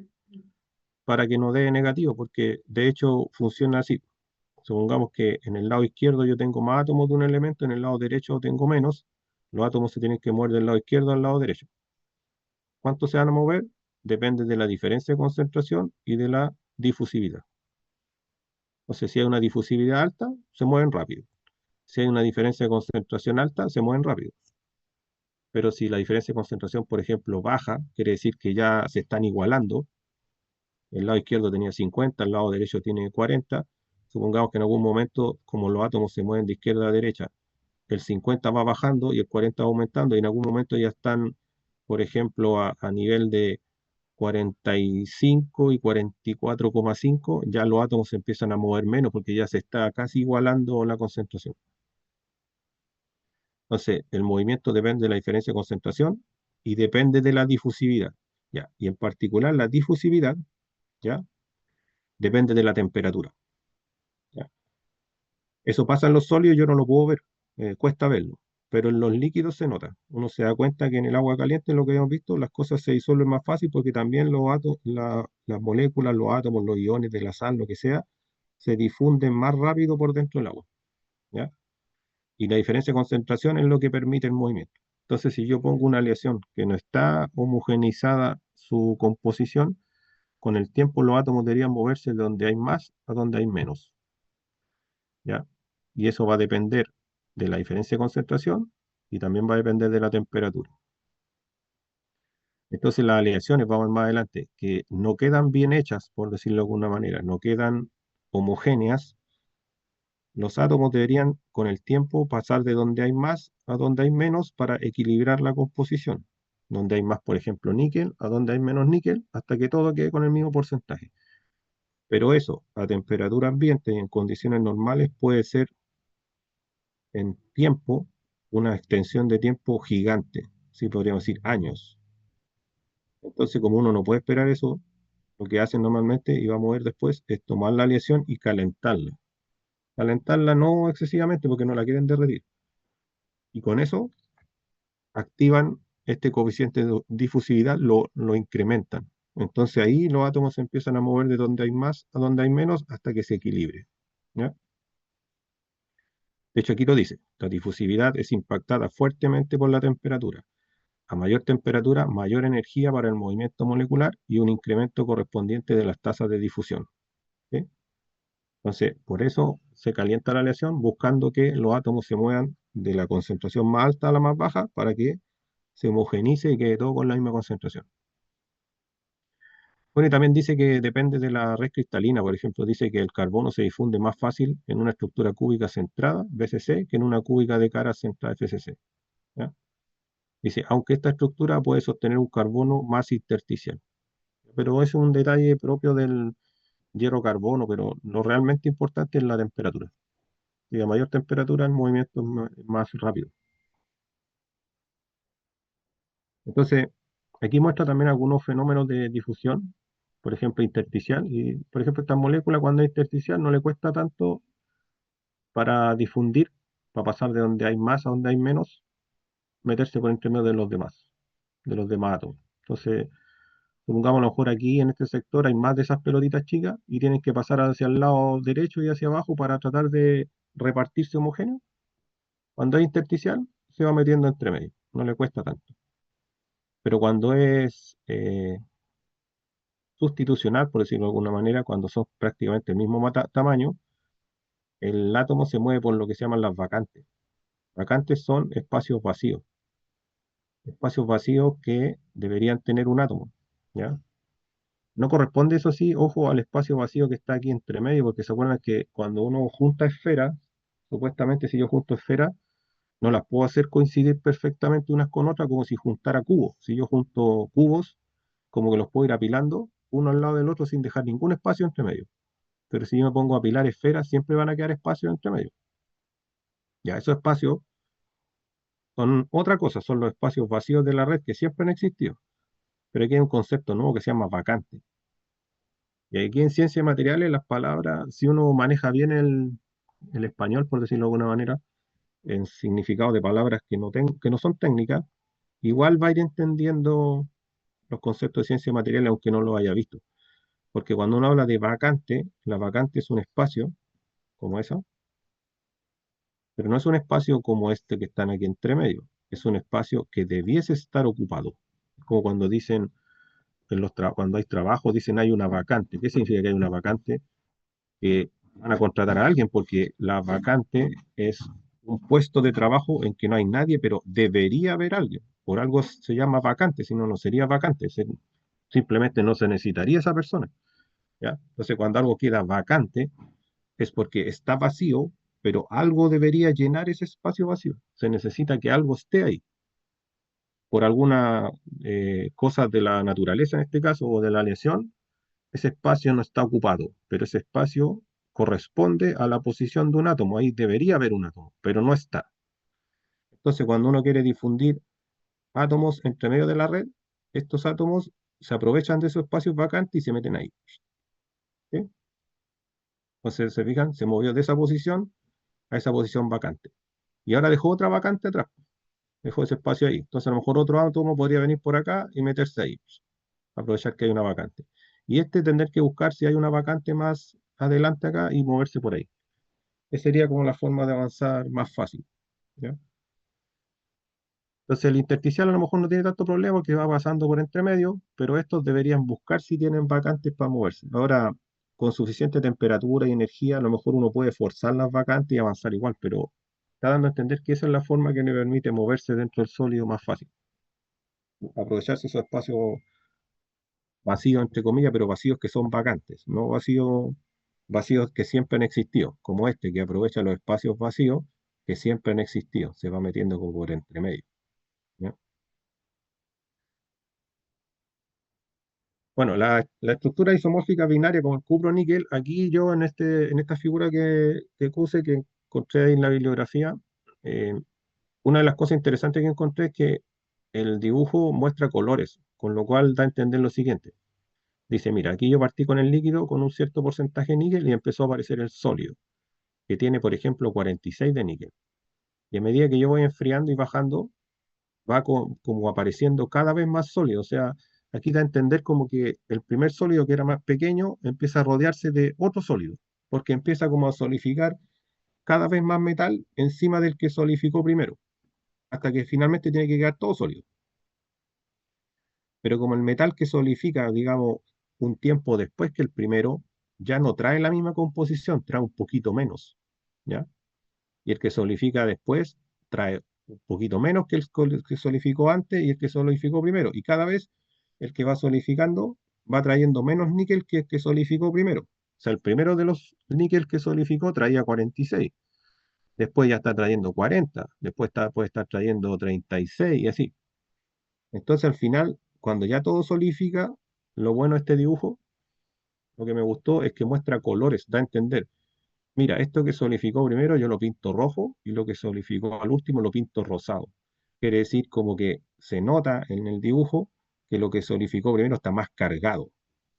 para que no dé negativo, porque de hecho funciona así. Supongamos que en el lado izquierdo yo tengo más átomos de un elemento, en el lado derecho tengo menos, los átomos se tienen que mover del lado izquierdo al lado derecho. ¿Cuánto se van a mover? Depende de la diferencia de concentración y de la difusividad. O sea, si hay una difusividad alta, se mueven rápido. Si hay una diferencia de concentración alta, se mueven rápido. Pero si la diferencia de concentración, por ejemplo, baja, quiere decir que ya se están igualando. El lado izquierdo tenía 50, el lado derecho tiene 40. Supongamos que en algún momento, como los átomos se mueven de izquierda a derecha, el 50 va bajando y el 40 va aumentando, y en algún momento ya están, por ejemplo, a nivel de 45 y 44,5, ya los átomos se empiezan a mover menos porque ya se está casi igualando la concentración. Entonces, el movimiento depende de la diferencia de concentración y depende de la difusividad, ¿ya? Y en particular la difusividad, ¿ya? Depende de la temperatura, ¿ya? Eso pasa en los sólidos, yo no lo puedo ver, cuesta verlo, pero en los líquidos se nota. Uno se da cuenta que en el agua caliente, lo que hemos visto, las cosas se disuelven más fácil porque también los átomos, las moléculas, los átomos, los iones de la sal, lo que sea, se difunden más rápido por dentro del agua, ¿ya? Y la diferencia de concentración es lo que permite el movimiento. Entonces, si yo pongo una aleación que no está homogeneizada su composición, con el tiempo los átomos deberían moverse de donde hay más a donde hay menos, ¿ya? Y eso va a depender de la diferencia de concentración y también va a depender de la temperatura. Entonces, las aleaciones, vamos más adelante, que no quedan bien hechas, por decirlo de alguna manera, no quedan homogéneas. Los átomos deberían con el tiempo pasar de donde hay más a donde hay menos para equilibrar la composición. Donde hay más, por ejemplo, níquel, a donde hay menos níquel, hasta que todo quede con el mismo porcentaje. Pero eso, a temperatura ambiente y en condiciones normales, puede ser en tiempo una extensión de tiempo gigante, sí podríamos decir años. Entonces, como uno no puede esperar eso, lo que hacen normalmente, y vamos a ver después, es tomar la aleación y calentarla. Calentarla no excesivamente porque no la quieren derretir. Y con eso activan este coeficiente de difusividad, lo incrementan. Entonces ahí los átomos se empiezan a mover de donde hay más a donde hay menos hasta que se equilibre. ¿Ya? De hecho, aquí lo dice, la difusividad es impactada fuertemente por la temperatura. A mayor temperatura, mayor energía para el movimiento molecular y un incremento correspondiente de las tasas de difusión. ¿Sí? Entonces, por eso se calienta la aleación buscando que los átomos se muevan de la concentración más alta a la más baja para que se homogenice y quede todo con la misma concentración. Bueno, y también dice que depende de la red cristalina. Por ejemplo, dice que el carbono se difunde más fácil en una estructura cúbica centrada, BCC, que en una cúbica de cara centrada, FCC. ¿Ya? Dice, aunque esta estructura puede sostener un carbono más intersticial. Pero eso es un detalle propio del hierro-carbono, pero lo realmente importante es la temperatura. Y a mayor temperatura el movimiento es más rápido. Entonces, aquí muestra también algunos fenómenos de difusión, por ejemplo, intersticial. Y, por ejemplo, esta molécula cuando es intersticial no le cuesta tanto para difundir, para pasar de donde hay más a donde hay menos, meterse por entre medio de los demás átomos. Entonces, supongamos a lo mejor aquí en este sector hay más de esas pelotitas chicas y tienen que pasar hacia el lado derecho y hacia abajo para tratar de repartirse homogéneo. Cuando es intersticial, se va metiendo entre medio, no le cuesta tanto. Pero cuando es sustitucional, por decirlo de alguna manera, cuando son prácticamente el mismo tamaño, el átomo se mueve por lo que se llaman las vacantes. Vacantes son espacios vacíos que deberían tener un átomo, ¿ya? No corresponde, eso sí, ojo, al espacio vacío que está aquí entre medio, porque se acuerdan que cuando uno junta esferas, supuestamente si yo junto esferas, no las puedo hacer coincidir perfectamente unas con otras como si juntara cubos. Si yo junto cubos, como que los puedo ir apilando uno al lado del otro sin dejar ningún espacio entre medio. Pero si yo me pongo a apilar esferas, siempre van a quedar espacios entre medio. Ya, esos espacios son otra cosa, son los espacios vacíos de la red que siempre han existido. Pero aquí hay un concepto nuevo que se llama vacante. Y aquí en ciencia de materiales, las palabras, si uno maneja bien el español, por decirlo de alguna manera, en significado de palabras que no son técnicas, igual va a ir entendiendo los conceptos de ciencia de materiales, aunque no lo haya visto. Porque cuando uno habla de vacante, la vacante es un espacio, como esa, pero no es un espacio como este que están aquí entre medio. Es un espacio que debiese estar ocupado. Como cuando dicen, cuando hay trabajo, dicen hay una vacante. ¿Qué significa que hay una vacante? Que van a contratar a alguien, porque la vacante es un puesto de trabajo en que no hay nadie, pero debería haber alguien. Por algo se llama vacante, si no, no sería vacante. Simplemente no se necesitaría esa persona. ¿Ya? Entonces, cuando algo queda vacante, es porque está vacío, pero algo debería llenar ese espacio vacío. Se necesita que algo esté ahí. Por alguna cosa de la naturaleza, en este caso, o de la lesión, ese espacio no está ocupado, pero ese espacio corresponde a la posición de un átomo. Ahí debería haber un átomo, pero no está. Entonces, cuando uno quiere difundir átomos entre medio de la red, estos átomos se aprovechan de esos espacios vacantes y se meten ahí. ¿Sí? Entonces, se fijan, se movió de esa posición a esa posición vacante. Y ahora dejó otra vacante atrás, dejó ese espacio ahí. Entonces, a lo mejor otro átomo podría venir por acá y meterse ahí, aprovechar que hay una vacante. Y este tendrá que buscar si hay una vacante más adelante acá y moverse por ahí. Esa sería como la forma de avanzar más fácil. ¿Ya? Entonces el intersticial a lo mejor no tiene tanto problema porque va pasando por entre medio, pero estos deberían buscar si tienen vacantes para moverse. Ahora, con suficiente temperatura y energía, a lo mejor uno puede forzar las vacantes y avanzar igual, pero está dando a entender que esa es la forma que le permite moverse dentro del sólido más fácil. Aprovecharse esos espacios vacíos, entre comillas, pero vacíos que son vacantes, no vacíos que siempre han existido, como este que aprovecha los espacios vacíos que siempre han existido, se va metiendo como por entre medio. ¿Ya? Bueno, la estructura isomórfica binaria con el cupro-níquel, aquí yo en esta figura que puse, que encontré ahí en la bibliografía, eh, una de las cosas interesantes que encontré es que el dibujo muestra colores, con lo cual da a entender lo siguiente. Dice, mira, aquí yo partí con el líquido con un cierto porcentaje de níquel y empezó a aparecer el sólido, que tiene, por ejemplo, 46 de níquel. Y a medida que yo voy enfriando y bajando, va como apareciendo cada vez más sólido. O sea, aquí da a entender como que el primer sólido que era más pequeño empieza a rodearse de otro sólido, porque empieza como a solidificar cada vez más metal encima del que solidificó primero, hasta que finalmente tiene que quedar todo sólido. Pero como el metal que solidifica, digamos, un tiempo después que el primero, ya no trae la misma composición, trae un poquito menos, ¿ya? Y el que solidifica después trae un poquito menos que que solidificó antes y el que solidificó primero. Y cada vez el que va solidificando va trayendo menos níquel que el que solidificó primero. O sea, el primero de los níquel que solidificó traía 46, después ya está trayendo 40, después puede estar trayendo 36 y así. Entonces al final, cuando ya todo solidifica, lo bueno de este dibujo, lo que me gustó es que muestra colores, da a entender. Mira, esto que solidificó primero yo lo pinto rojo y lo que solidificó al último lo pinto rosado. Quiere decir como que se nota en el dibujo que lo que solidificó primero está más cargado.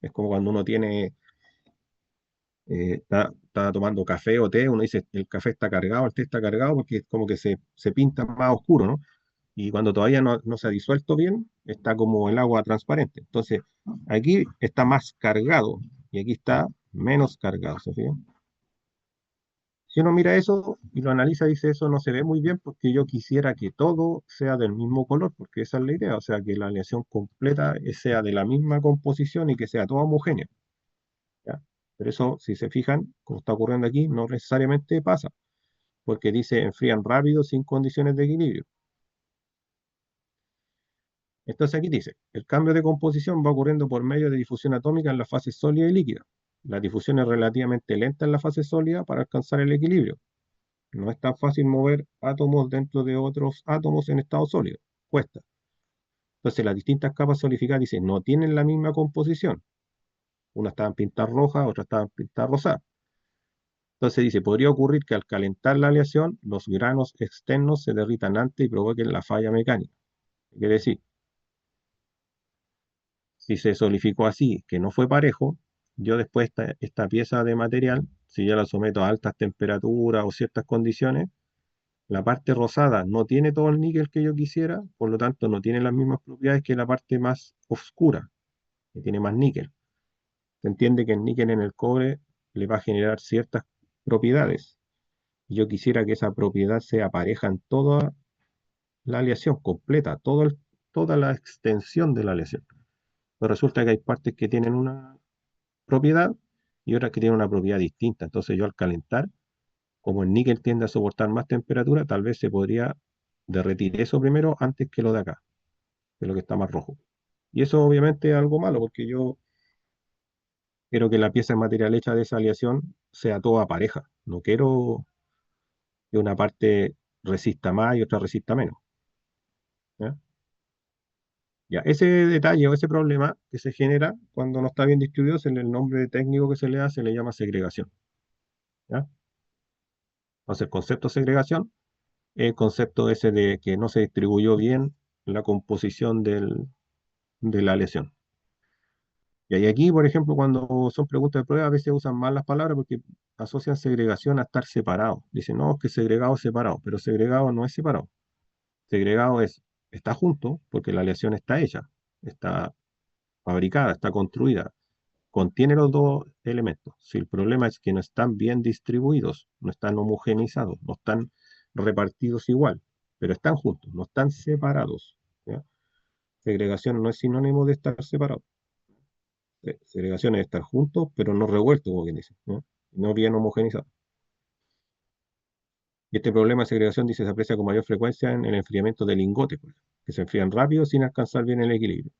Es como cuando uno está tomando café o té, uno dice el café está cargado, el té está cargado porque es como que se pinta más oscuro, ¿no? Y cuando todavía no se ha disuelto bien, está como el agua transparente. Entonces, aquí está más cargado y aquí está menos cargado, ¿se fijan? Si uno mira eso y lo analiza, dice eso no se ve muy bien porque yo quisiera que todo sea del mismo color, porque esa es la idea, o sea, que la aleación completa sea de la misma composición y que sea toda homogénea, ¿ya? Pero eso, si se fijan, como está ocurriendo aquí, no necesariamente pasa, porque dice enfrían rápido sin condiciones de equilibrio. Entonces aquí dice, el cambio de composición va ocurriendo por medio de difusión atómica en la fase sólida y líquida. La difusión es relativamente lenta en la fase sólida para alcanzar el equilibrio. No es tan fácil mover átomos dentro de otros átomos en estado sólido. Cuesta. Entonces, las distintas capas solidificadas dicen no tienen la misma composición. Unas estaban pintadas rojas, otras estaban pintadas rosadas. Entonces dice, podría ocurrir que al calentar la aleación, los granos externos se derritan antes y provoquen la falla mecánica. Quiere decir, si se solidificó así, que no fue parejo, yo después esta pieza de material, si yo la someto a altas temperaturas o ciertas condiciones, la parte rosada no tiene todo el níquel que yo quisiera, por lo tanto no tiene las mismas propiedades que la parte más oscura, que tiene más níquel. Se entiende que el níquel en el cobre le va a generar ciertas propiedades. Yo quisiera que esa propiedad sea pareja en toda la aleación completa, toda la extensión de la aleación. Pero resulta que hay partes que tienen una propiedad y otras que tienen una propiedad distinta. Entonces yo al calentar, como el níquel tiende a soportar más temperatura, tal vez se podría derretir eso primero antes que lo de acá, que lo que está más rojo. Y eso obviamente es algo malo, porque yo quiero que la pieza de material hecha de esa aleación sea toda pareja. No quiero que una parte resista más y otra resista menos. ¿Ya? Ya, ese detalle o ese problema que se genera cuando no está bien distribuido, el nombre técnico que se le da se le llama segregación. ¿Ya? Entonces, el concepto de segregación es el concepto ese de que no se distribuyó bien la composición de la lesión. Y ahí aquí, por ejemplo, cuando son preguntas de prueba, a veces usan mal las palabras porque asocian segregación a estar separado. Dicen, no, es que segregado es separado, pero segregado no es separado. Segregado está junto porque la aleación está hecha, está fabricada, está construida, contiene los dos elementos. Si el problema es que no están bien distribuidos, no están homogenizados, no están repartidos igual, pero están juntos, no están separados. ¿Ya? Segregación no es sinónimo de estar separados. Segregación es estar juntos, pero no revueltos, como quien dice, ¿ya? No bien homogenizados. Y este problema de segregación, dice, se aprecia con mayor frecuencia en el enfriamiento de lingotes, por ejemplo, que se enfrían rápido sin alcanzar bien el equilibrio.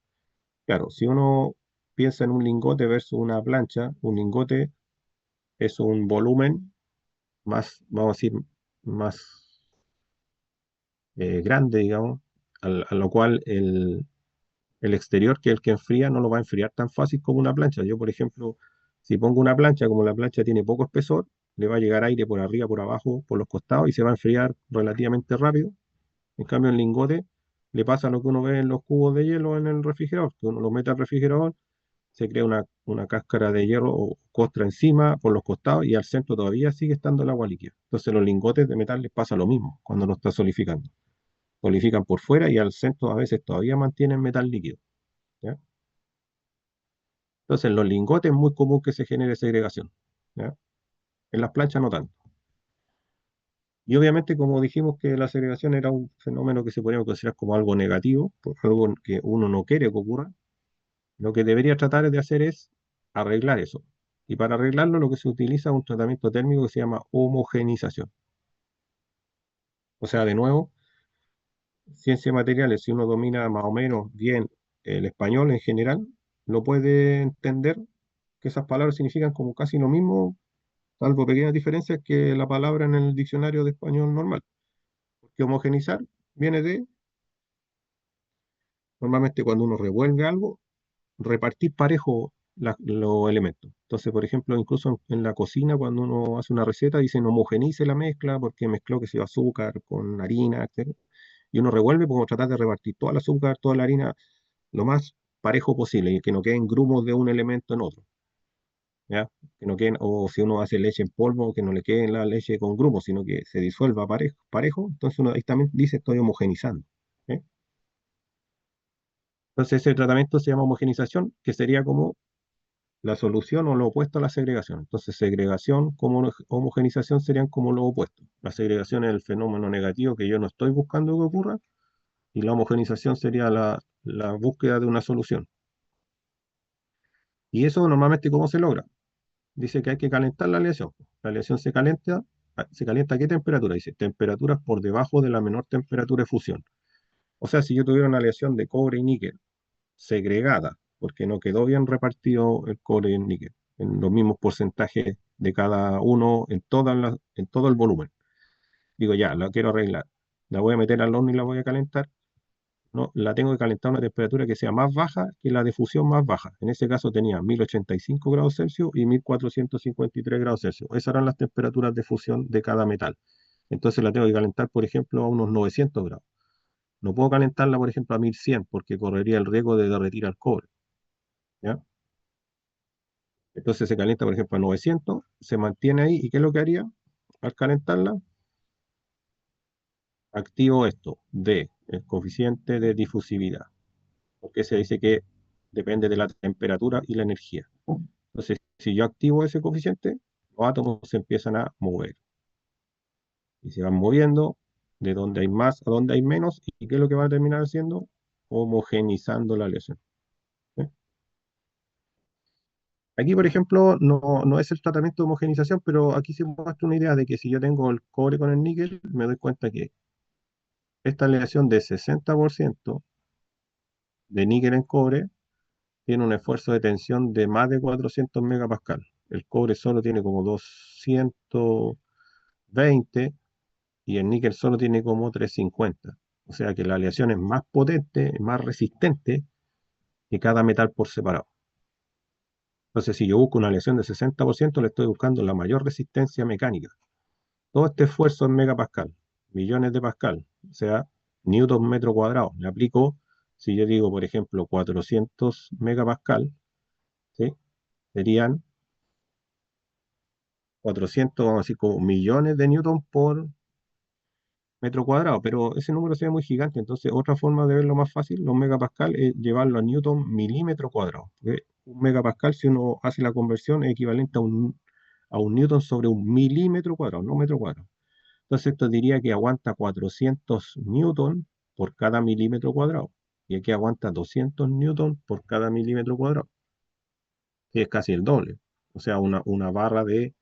Claro, si uno piensa en un lingote versus una plancha, un lingote es un volumen más, vamos a decir, más grande, digamos, a lo cual el exterior, que es el que enfría, no lo va a enfriar tan fácil como una plancha. Yo, por ejemplo, si pongo una plancha, como la plancha tiene poco espesor, le va a llegar aire por arriba, por abajo, por los costados y se va a enfriar relativamente rápido. En cambio, en lingote le pasa lo que uno ve en los cubos de hielo en el refrigerador, que uno lo mete al refrigerador, se crea una cáscara de hierro o costra encima, por los costados, y al centro todavía sigue estando el agua líquida. Entonces, los lingotes de metal les pasa lo mismo cuando lo está solidificando. Solidifican por fuera y al centro a veces todavía mantienen metal líquido. ¿Ya? Entonces, en los lingotes es muy común que se genere segregación. ¿Ya? En las planchas no tanto. Y obviamente, como dijimos que la segregación era un fenómeno que se podría considerar como algo negativo, algo que uno no quiere que ocurra, lo que debería tratar de hacer es arreglar eso. Y para arreglarlo lo que se utiliza es un tratamiento térmico que se llama homogenización. O sea, de nuevo, ciencia de materiales, si uno domina más o menos bien el español en general, lo puede entender que esas palabras significan como casi lo mismo, salvo pequeñas diferencias que la palabra en el diccionario de español normal. Porque homogenizar viene de, normalmente cuando uno revuelve algo, repartir parejo los elementos. Entonces, por ejemplo, incluso en la cocina, cuando uno hace una receta, dicen homogenice la mezcla porque mezcló que se azúcar con harina, etc. Y uno revuelve como tratar de repartir toda el azúcar, toda la harina, lo más parejo posible y que no queden grumos de un elemento en otro. ¿Ya? Que no queden, o si uno hace leche en polvo, que no le quede la leche con grumos, sino que se disuelva parejo, parejo. Entonces uno ahí también dice estoy homogenizando. ¿Eh? Entonces ese tratamiento se llama homogenización, que sería como la solución o lo opuesto a la segregación. Entonces, segregación como homogenización serían como lo opuesto. La segregación es el fenómeno negativo que yo no estoy buscando que ocurra, y la homogenización sería la búsqueda de una solución. Y eso normalmente, ¿cómo se logra? Dice que hay que calentar la aleación. La aleación ¿se calienta a qué temperatura? Dice, temperaturas por debajo de la menor temperatura de fusión. O sea, si yo tuviera una aleación de cobre y níquel segregada, porque no quedó bien repartido el cobre y el níquel, en los mismos porcentajes de cada uno en todo el volumen. Digo, ya, la quiero arreglar. La voy a meter al horno y la voy a calentar. No, la tengo que calentar a una temperatura que sea más baja que la de fusión más baja. En ese caso tenía 1085 grados Celsius y 1453 grados Celsius. Esas eran las temperaturas de fusión de cada metal. Entonces la tengo que calentar, por ejemplo, a unos 900 grados. No puedo calentarla, por ejemplo, a 1100 porque correría el riesgo de derretir al cobre. ¿Ya? Entonces se calienta, por ejemplo, a 900, se mantiene ahí. ¿Y qué es lo que haría al calentarla? Activo esto, D, el coeficiente de difusividad, porque se dice que depende de la temperatura y la energía. Entonces, si yo activo ese coeficiente, los átomos se empiezan a mover y se van moviendo de donde hay más a donde hay menos. ¿Y qué es lo que va a terminar haciendo? Homogenizando la aleación. ¿Sí? Aquí, por ejemplo, no es el tratamiento de homogenización, pero aquí se muestra una idea de que si yo tengo el cobre con el níquel, me doy cuenta que esta aleación de 60% de níquel en cobre tiene un esfuerzo de tensión de más de 400 megapascal. El cobre solo tiene como 220 y el níquel solo tiene como 350. O sea que la aleación es más potente, más resistente que cada metal por separado. Entonces, si yo busco una aleación de 60%, le estoy buscando la mayor resistencia mecánica. Todo este esfuerzo en megapascal, millones de pascal, o sea, newton metro cuadrado. Le aplico, si yo digo, por ejemplo, 400 megapascal, ¿sí? Serían 400, vamos a decir, como millones de newton por metro cuadrado, pero ese número se ve muy gigante. Entonces, otra forma de verlo más fácil, los megapascal, es llevarlo a newton milímetro cuadrado. Porque un megapascal, si uno hace la conversión, es equivalente a un newton sobre un milímetro cuadrado, no metro cuadrado. Entonces esto diría que aguanta 400 newton por cada milímetro cuadrado. Y aquí aguanta 200 newton por cada milímetro cuadrado, que es casi el doble. O sea, una barra de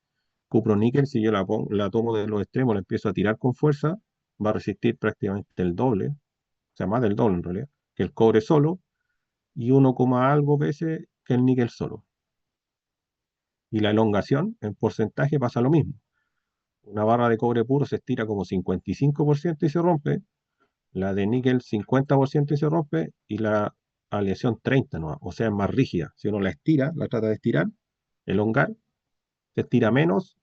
cuproníquel, si yo la tomo de los extremos, la empiezo a tirar con fuerza, va a resistir prácticamente el doble, o sea, más del doble en realidad, que el cobre solo, y 1, algo veces que el níquel solo. Y la elongación, en porcentaje, pasa lo mismo. Una barra de cobre puro se estira como 55% y se rompe, la de níquel 50% y se rompe, y la aleación 30%, ¿no? O sea, es más rígida. Si uno la estira, la trata de estirar, elongar, se estira menos,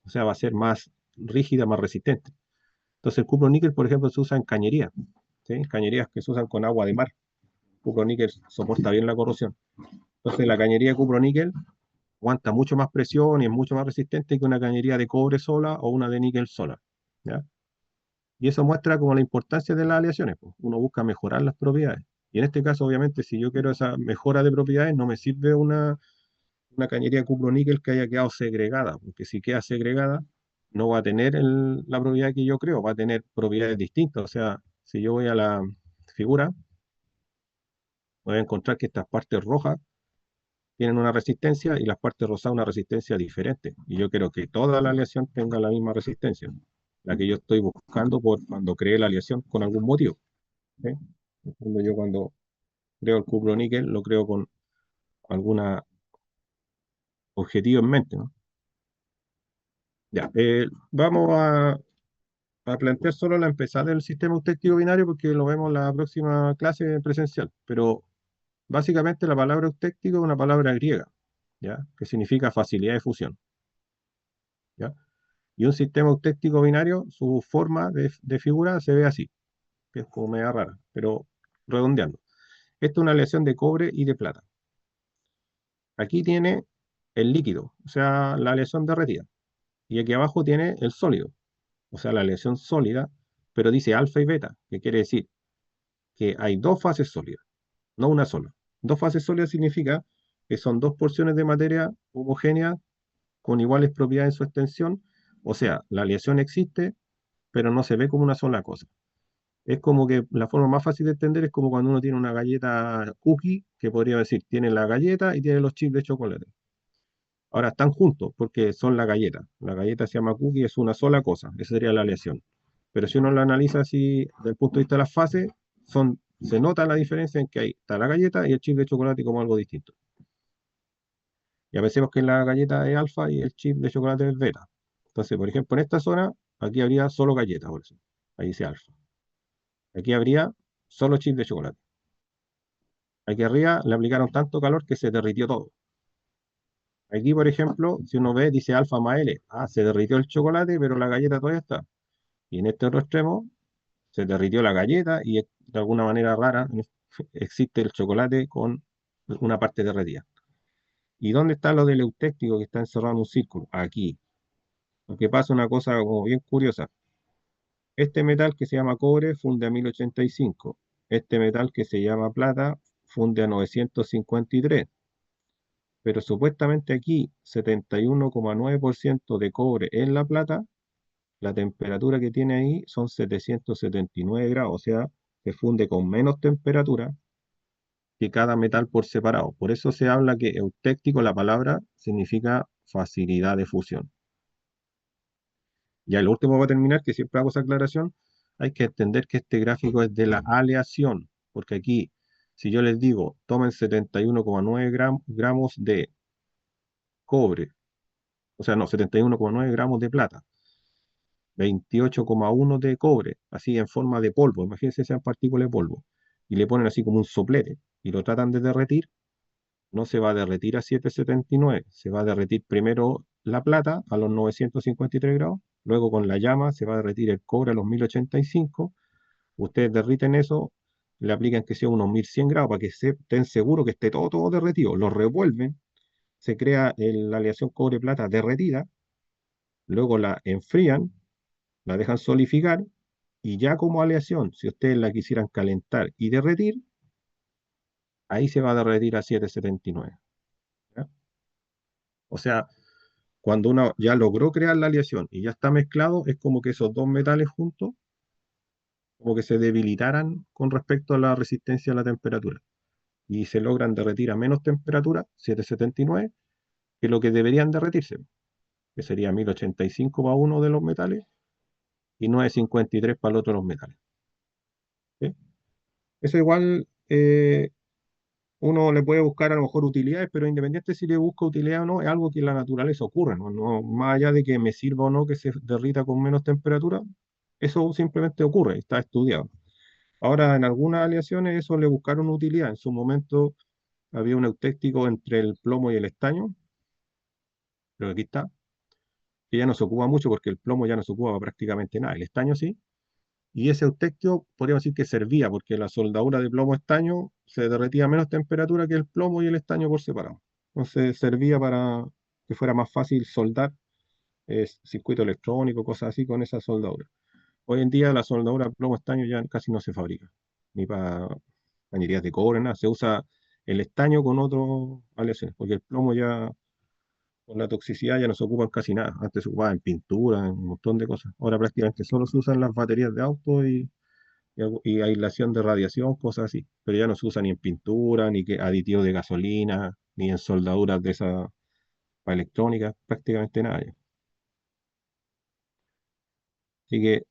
o sea, va a ser más rígida, más resistente. Entonces el cupro-níquel, por ejemplo, se usa en cañerías, ¿sí? Cañerías que se usan con agua de mar. Cupro-níquel soporta bien la corrosión. Entonces la cañería de cupro-níquel aguanta mucho más presión y es mucho más resistente que una cañería de cobre sola o una de níquel sola, ¿ya? Y eso muestra como la importancia de las aleaciones, pues. Uno busca mejorar las propiedades. Y en este caso, obviamente, si yo quiero esa mejora de propiedades, no me sirve una cañería de cupro-níquel que haya quedado segregada, porque si queda segregada, no va a tener la propiedad que yo creo, va a tener propiedades distintas. O sea, si yo voy a la figura, voy a encontrar que estas partes rojas tienen una resistencia y las partes rosadas una resistencia diferente. Y yo quiero que toda la aleación tenga la misma resistencia, la que yo estoy buscando por cuando creé la aleación con algún motivo, ¿sí? En el fondo, yo cuando creo el cupro níquel lo creo con algún objetivo en mente, ¿no? Ya, vamos a plantear solo la empezada del sistema eustéctico binario porque lo vemos en la próxima clase presencial. Pero básicamente la palabra eustéctico es una palabra griega, ¿ya? Que significa facilidad de fusión, ¿ya? Y un sistema eustéctico binario, su forma de figura se ve así, que es como media rara, pero redondeando. Esta es una aleación de cobre y de plata. Aquí tiene el líquido, o sea, la aleación derretida. Y aquí abajo tiene el sólido, o sea, la aleación sólida, pero dice alfa y beta, que quiere decir que hay dos fases sólidas, no una sola. Dos fases sólidas significa que son dos porciones de materia homogénea con iguales propiedades en su extensión, o sea, la aleación existe, pero no se ve como una sola cosa. Es como que la forma más fácil de entender es como cuando uno tiene una galleta cookie, que podría decir, tiene la galleta y tiene los chips de chocolate. Ahora están juntos porque son la galleta. La galleta se llama cookie, es una sola cosa. Esa sería la aleación. Pero si uno lo analiza así desde el punto de vista de las fases, se nota la diferencia en que ahí está la galleta y el chip de chocolate como algo distinto. Ya pensemos que la galleta es alfa y el chip de chocolate es beta. Entonces, por ejemplo, en esta zona, aquí habría solo galletas, por eso. Ahí dice alfa. Aquí habría solo chip de chocolate. Aquí arriba le aplicaron tanto calor que se derritió todo. Aquí, por ejemplo, si uno ve, dice alfa más L. Ah, se derritió el chocolate, pero la galleta todavía está. Y en este otro extremo, se derritió la galleta y de alguna manera rara existe el chocolate con una parte derretida. ¿Y dónde está lo del eutéctico que está encerrado en un círculo? Aquí. Porque pasa una cosa como bien curiosa. Este metal que se llama cobre funde a 1085. Este metal que se llama plata funde a 953. Pero supuestamente aquí 71,9% de cobre en la plata, la temperatura que tiene ahí son 779 grados, o sea, se funde con menos temperatura que cada metal por separado. Por eso se habla que eutéctico, la palabra, significa facilidad de fusión. Ya el último va a terminar, que siempre hago esa aclaración, hay que entender que este gráfico es de la aleación, porque aquí, si yo les digo, tomen 71,9 gramos de cobre, o sea, no, 71,9 gramos de plata, 28,1 de cobre, así en forma de polvo, imagínense sean partículas de polvo, y le ponen así como un soplete, y lo tratan de derretir, no se va a derretir a 779, se va a derretir primero la plata a los 953 grados, luego con la llama se va a derretir el cobre a los 1085, ustedes derriten eso, le aplican que sea unos 1100 grados para que estén seguros que esté todo derretido, lo revuelven, se crea la aleación cobre-plata derretida, luego la enfrían, la dejan solidificar y ya como aleación, si ustedes la quisieran calentar y derretir, ahí se va a derretir a 779. ¿Ya? O sea, Cuando uno ya logró crear la aleación y ya está mezclado, es como que esos dos metales juntos, como que se debilitaran con respecto a la resistencia a la temperatura. Y se logran derretir a menos temperatura, 779, que lo que deberían derretirse, que sería 1085 para uno de los metales y 953 para el otro de los metales. ¿Sí? Eso igual uno le puede buscar a lo mejor utilidades, pero independiente si le busca utilidad o no, es algo que en la naturaleza ocurre, ¿no? Más allá de que me sirva o no que se derrita con menos temperatura, eso simplemente ocurre, está estudiado. Ahora, en algunas aleaciones eso le buscaron utilidad. En su momento había un eutéctico entre el plomo y el estaño, pero aquí está, que ya no se ocupa mucho porque el plomo ya no se ocupa prácticamente nada, el estaño sí. Y ese eutectio podríamos decir que servía, porque la soldadura de plomo-estaño se derretía a menos temperatura que el plomo y el estaño por separado. Entonces servía para que fuera más fácil soldar circuito electrónico, cosas así con esa soldadura. Hoy en día la soldadura plomo-estaño ya casi no se fabrica, ni para cañerías de cobre, nada. Se usa el estaño con otras aleaciones, porque el plomo ya, con la toxicidad, ya no se ocupa en casi nada. Antes se ocupaba en pintura, en un montón de cosas. Ahora prácticamente solo se usan las baterías de auto y aislación de radiación, cosas así. Pero ya no se usa ni en pintura, ni que aditivo de gasolina, ni en soldaduras de esa para electrónica, prácticamente nada ya. Así que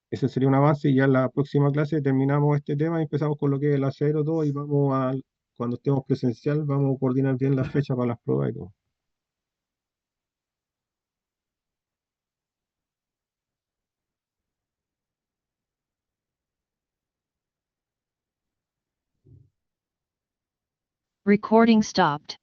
ese sería un avance y ya en la próxima clase terminamos este tema y empezamos con lo que es el acero todo y vamos a, cuando estemos presencial, vamos a coordinar bien la fecha para las pruebas y todo. Recording stopped.